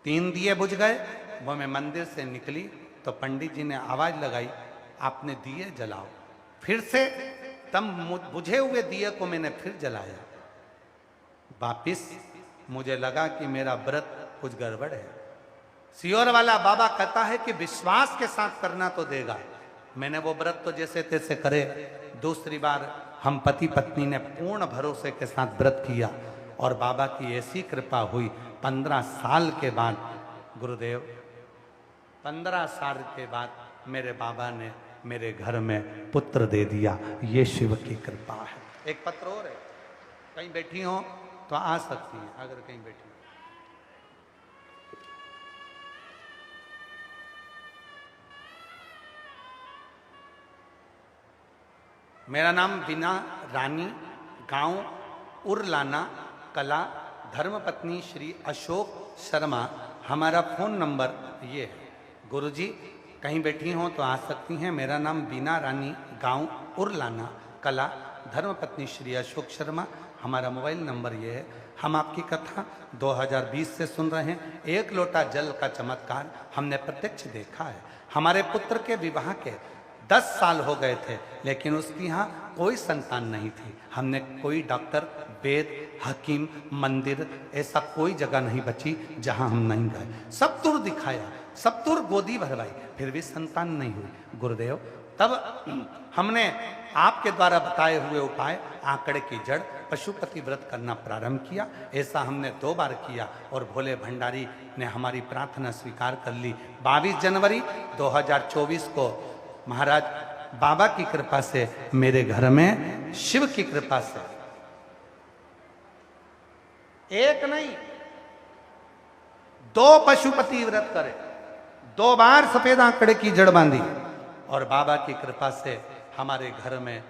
A: 3 दिए बुझ गए। वो मैं मंदिर से निकली तो पंडित जी ने आवाज लगाई, आपने दिए जलाओ। फिर से तब बुझे हुए दिए को मैंने फिर जलाया। वापिस मुझे लगा कि मेरा व्रत कुछ गड़बड़ है। सियोर वाला बाबा कहता है कि विश्वास के साथ करना तो देगा। मैंने वो व्रत तो जैसे तैसे करे। दूसरी बार हम पति पत्नी ने पूर्ण भरोसे के साथ व्रत किया और बाबा की ऐसी कृपा हुई। 15 साल के बाद गुरुदेव, 15 साल के बाद मेरे बाबा ने मेरे घर में पुत्र दे दिया। ये शिव की कृपा है। एक पत्र और है, कहीं बैठी हो तो आ सकती है, अगर कहीं बैठी हो। मेरा नाम बीना रानी, गांव उरलाना कला, धर्मपत्नी श्री अशोक शर्मा। हमारा फोन नंबर ये है। गुरुजी कहीं बैठी हो तो आ सकती हैं। मेरा नाम बीना रानी, गांव उरलाना कला, धर्मपत्नी श्री अशोक शर्मा। हमारा मोबाइल नंबर ये है। हम आपकी कथा 2020 से सुन रहे हैं। 1 लोटा जल का चमत्कार हमने प्रत्यक्ष देखा है। हमारे पुत्र के विवाह के 10 साल हो गए थे, लेकिन उसकी यहाँ कोई संतान नहीं थी। हमने कोई डॉक्टर, वेद, हकीम, मंदिर, ऐसा कोई जगह नहीं बची जहाँ हम नहीं गए। सब दूर दिखाया, सब दूर गोदी भरवाई, फिर भी संतान नहीं हुई। गुरुदेव, तब हमने आपके द्वारा बताए हुए उपाय, आंकड़े की जड़, पशुपति व्रत करना प्रारंभ किया। ऐसा हमने 2 बार किया और भोले भंडारी ने हमारी प्रार्थना स्वीकार कर ली। 22 जनवरी 2024 को महाराज बाबा की कृपा से, मेरे घर में शिव की कृपा से, एक नहीं 2 पशुपति व्रत करे, 2 बार सफेद आंकड़े की जड़ बांधी और बाबा की कृपा से हमारे घर में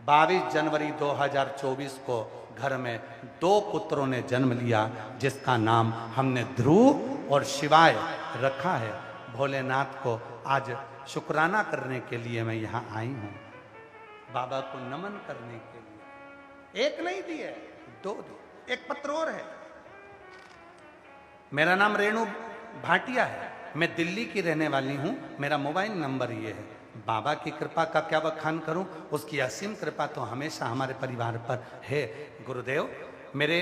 A: 22 जनवरी 2024 को घर में 2 पुत्रों ने जन्म लिया, जिसका नाम हमने ध्रुव और शिवाय रखा है। भोलेनाथ को आज शुक्राना करने के लिए मैं यहाँ आई हूँ, बाबा को नमन करने के लिए। एक नहीं दिए, 2 दिए। एक पत्र और है। मेरा नाम रेणु भाटिया है। मैं दिल्ली की रहने वाली हूँ। मेरा मोबाइल नंबर ये है। बाबा की कृपा का क्या बखान करूं, उसकी असीम कृपा तो हमेशा हमारे परिवार पर है। गुरुदेव, मेरे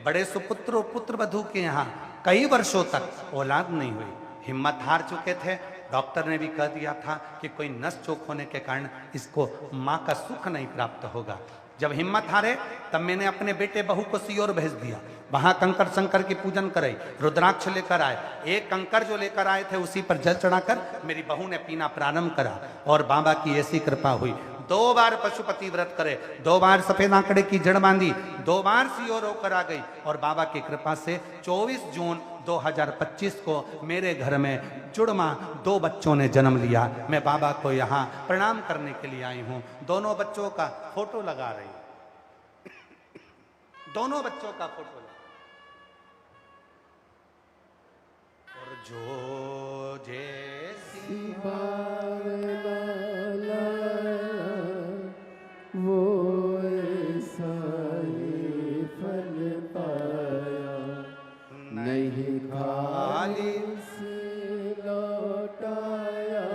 A: बड़े सुपुत्र और पुत्र वधू के यहाँ कई वर्षों तक औलाद नहीं हुई। हिम्मत हार चुके थे। डॉक्टर ने भी कह दिया था कि कोई नस चोक होने के कारण इसको माँ का सुख नहीं प्राप्त होगा। जब हिम्मत हारे तब मैंने अपने बेटे बहू को सियोर भेज दिया। वहां कंकर शंकर की पूजन कराई, रुद्राक्ष लेकर आए। एक कंकर जो लेकर आए थे उसी पर जल चढ़ाकर मेरी बहू ने पीना प्रारंभ करा और बाबा की ऐसी कृपा हुई। 2 बार पशुपति व्रत करे, 2 बार सफेद आंकड़े की जड़ बांधी, 2 बार सियोर होकर आ गई और बाबा की कृपा से 24 जून 2025 को मेरे घर में जुड़मा 2 बच्चों ने जन्म लिया। मैं बाबा को यहाँ प्रणाम करने के लिए आई हूँ। दोनों बच्चों का फोटो लगा रही हूँ। दोनों बच्चों का फोटो लगा। और जो जैसी
B: वो ऐसा ही फल पाया, नहीं खाली से लौटाया,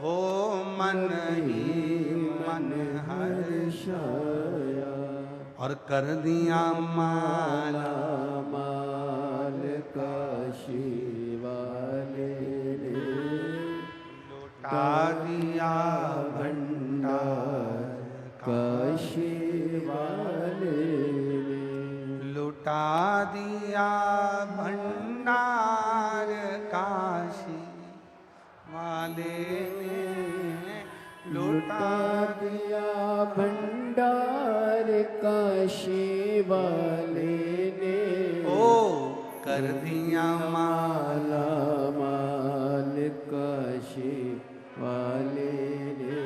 A: वो मन ही मन
B: हर्षाया,
A: और कर दिया माला
B: माल काशी वाले ने,
A: लुटा दिया
B: भंडार काशी वाले
A: दिया भंडार काशी वाले ने,
B: लुटा दिया भंडार काशी वाले ने,
A: ओ कर दिया
B: माला माल काशी वाले ने,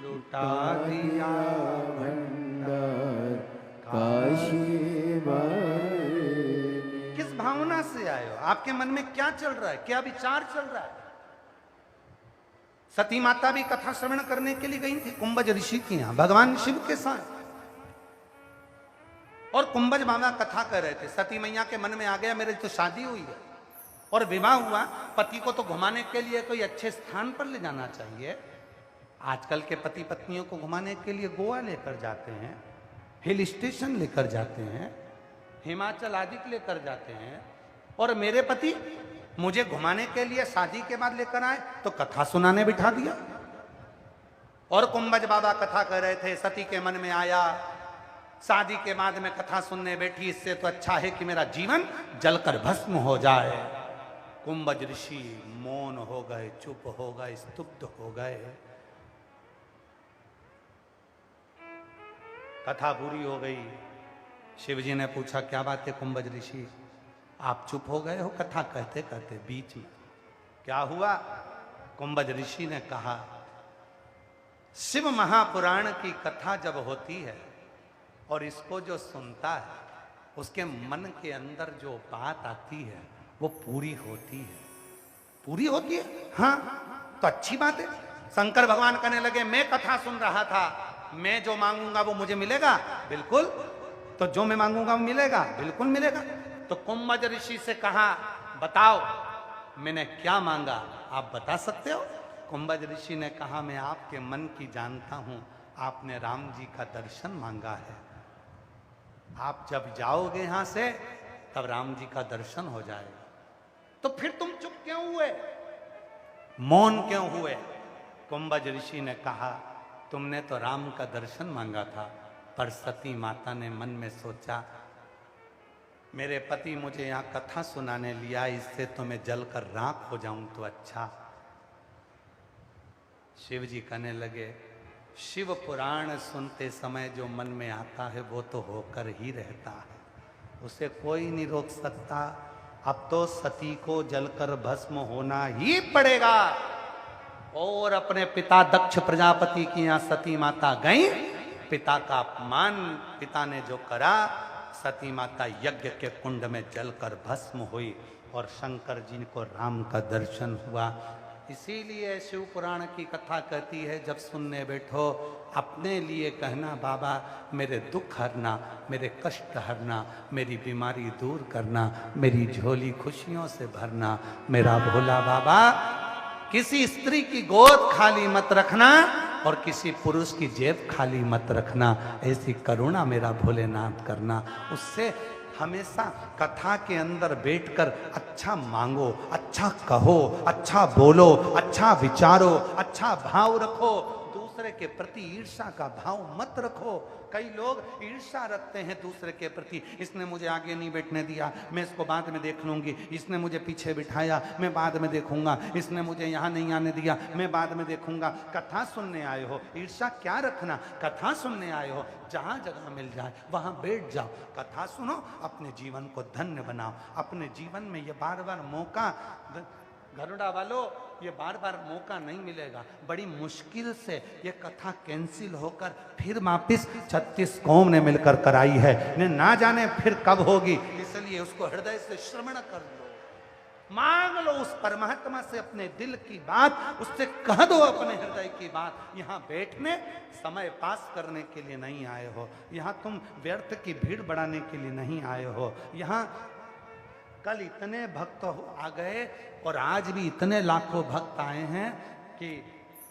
A: लुटा दिया
B: भंडार काशी वाले ने।
A: किस भावना से आए हो? आपके मन में क्या चल रहा है? क्या विचार चल रहा है? सती माता भी कथा श्रवण करने के लिए गई थी कुंभज ऋषि के यहां भगवान शिव के साथ, और कुंभज बाबा कथा कर रहे थे। सती मैया के मन में आ गया मेरी तो शादी हुई है और विवाह हुआ, पति को तो घुमाने के लिए कोई अच्छे स्थान पर ले जाना चाहिए। आजकल के पति पत्नियों को घुमाने के लिए गोवा लेकर जाते हैं, हिल स्टेशन लेकर जाते हैं, हिमाचल आदि लेकर जाते हैं, और मेरे पति मुझे घुमाने के लिए शादी के बाद लेकर आए तो कथा सुनाने बिठा दिया। और कुंभज बाबा कथा कर रहे थे, सती के मन में आया शादी के बाद में कथा सुनने बैठी, इससे तो अच्छा है कि मेरा जीवन जलकर भस्म हो जाए। कुंभज ऋषि मौन हो गए, चुप हो गए, स्तब्ध हो गए। कथा पूरी हो गई। शिवजी ने पूछा क्या बात है कुंभज ऋषि, आप चुप हो गए हो कथा कहते कहते बीच में, क्या हुआ? कुंभज ऋषि ने कहा शिव महापुराण की कथा जब होती है और इसको जो सुनता है उसके मन के अंदर जो बात आती है वो पूरी होती है। पूरी होती है? हाँ, तो अच्छी बात है। शंकर भगवान कहने लगे मैं कथा सुन रहा था, मैं जो मांगूंगा वो मुझे मिलेगा? बिल्कुल। तो जो मैं मांगूंगा वो मिलेगा? बिल्कुल मिलेगा। तो कुंभज ऋषि से कहा बताओ मैंने क्या मांगा, आप बता सकते हो? कुंभज ऋषि ने कहा मैं आपके मन की जानता हूं, आपने राम जी का दर्शन मांगा है। आप जब जाओगे यहां से तब राम जी का दर्शन हो जाएगा। तो फिर तुम चुप क्यों हुए, मौन क्यों हुए? कुंभज ऋषि ने कहा तुमने तो राम का दर्शन मांगा था, पर सती माता ने मन में सोचा मेरे पति मुझे यहाँ कथा सुनाने लिया, इससे तो मैं जलकर राख हो जाऊं तो अच्छा। शिव जी कहने लगे शिव पुराण सुनते समय जो मन में आता है वो तो होकर ही रहता है, उसे कोई नहीं रोक सकता। अब तो सती को जलकर भस्म होना ही पड़ेगा। और अपने पिता दक्ष प्रजापति की यहाँ सती माता गई, पिता का अपमान पिता ने जो करा, सती माता यज्ञ के कुंड में जलकर भस्म हुई और शंकर जी को राम का दर्शन हुआ। इसीलिए शिव पुराण की कथा कहती है जब सुनने बैठो अपने लिए कहना बाबा मेरे दुख हरना, मेरे कष्ट हरना, मेरी बीमारी दूर करना, मेरी झोली खुशियों से भरना, मेरा भोला बाबा। किसी स्त्री की गोद खाली मत रखना और किसी पुरुष की जेब खाली मत रखना, ऐसी करुणा मेरा भोलेनाथ करना। उससे हमेशा कथा के अंदर बैठकर अच्छा मांगो, अच्छा कहो, अच्छा बोलो, अच्छा विचारो, अच्छा भाव रखो, दूसरे के प्रति ईर्ष्या का भाव मत रखो। कई लोग ईर्ष्या रखते हैं दूसरे के प्रति, इसने मुझे आगे नहीं बैठने दिया, मैं इसको बाद में देख लूंगी, इसने मुझे पीछे बिठाया, मैं बाद में देखूंगा, इसने मुझे यहाँ नहीं आने दिया, मैं बाद में देखूंगा। कथा सुनने आए हो, ईर्ष्या क्या रखना? कथा सुनने आए हो, जहाँ जगह मिल जाए वहाँ बैठ जाओ, कथा सुनो, अपने जीवन को धन्य बनाओ। अपने जीवन में ये बार बार मौका, गरुड़ा वालों, ये बार बार मौका नहीं मिलेगा। बड़ी मुश्किल से ये कथा कैंसिल होकर फिर वापिस 36 कौम ने मिलकर कराई है, ने ना जाने फिर कब होगी। इसलिए उसको हृदय से श्रवण कर लो, मांग लो उस परमात्मा से अपने दिल की बात, उससे कह दो अपने हृदय की बात। यहाँ बैठने समय पास करने के लिए नहीं आए हो, यहाँ तुम व्यर्थ की भीड़ बढ़ाने के लिए नहीं आए हो। यहाँ कल इतने भक्त आ गए और आज भी इतने लाखों भक्त आए हैं कि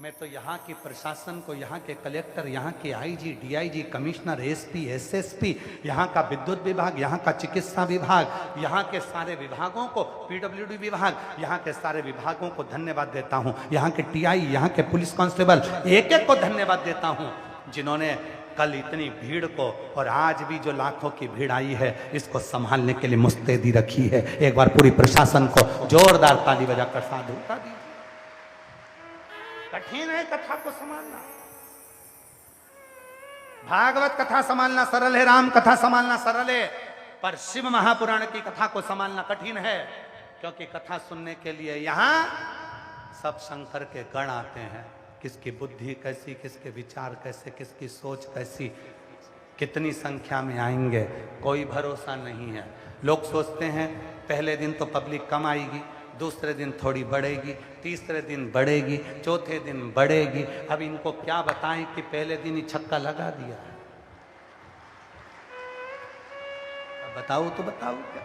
A: मैं तो यहाँ की प्रशासन को, यहाँ के कलेक्टर, यहाँ के IG, DIG, commissioner, SP, SSP, यहाँ का विद्युत विभाग, यहाँ का चिकित्सा विभाग, यहाँ के सारे विभागों को, पीडब्ल्यूडी विभाग, यहाँ के सारे विभागों को धन्यवाद देता हूँ। यहाँ के टीआई, यहाँ के पुलिस कांस्टेबल, एक एक को धन्यवाद देता हूँ जिन्होंने कल इतनी भीड़ को और आज भी जो लाखों की भीड़ आई है, इसको संभालने के लिए मुस्तैदी रखी है। एक बार पूरी प्रशासन को जोरदार ताली बजाकर साधुता दीजिए। कठिन है कथा को संभालना, भागवत कथा संभालना सरल है, राम कथा संभालना सरल है, पर शिव महापुराण की कथा को संभालना कठिन है। क्योंकि कथा सुनने के लिए यहां सब शंकर के गण आते हैं। किसकी बुद्धि कैसी, किसके विचार कैसे, किसकी सोच कैसी, कितनी संख्या में आएंगे, कोई भरोसा नहीं है। लोग सोचते हैं पहले दिन तो पब्लिक कम आएगी, दूसरे दिन थोड़ी बढ़ेगी, तीसरे दिन बढ़ेगी, चौथे दिन बढ़ेगी। अब इनको क्या बताएं कि पहले दिन ही छक्का लगा दिया है। अब बताओ तो बताओ क्या।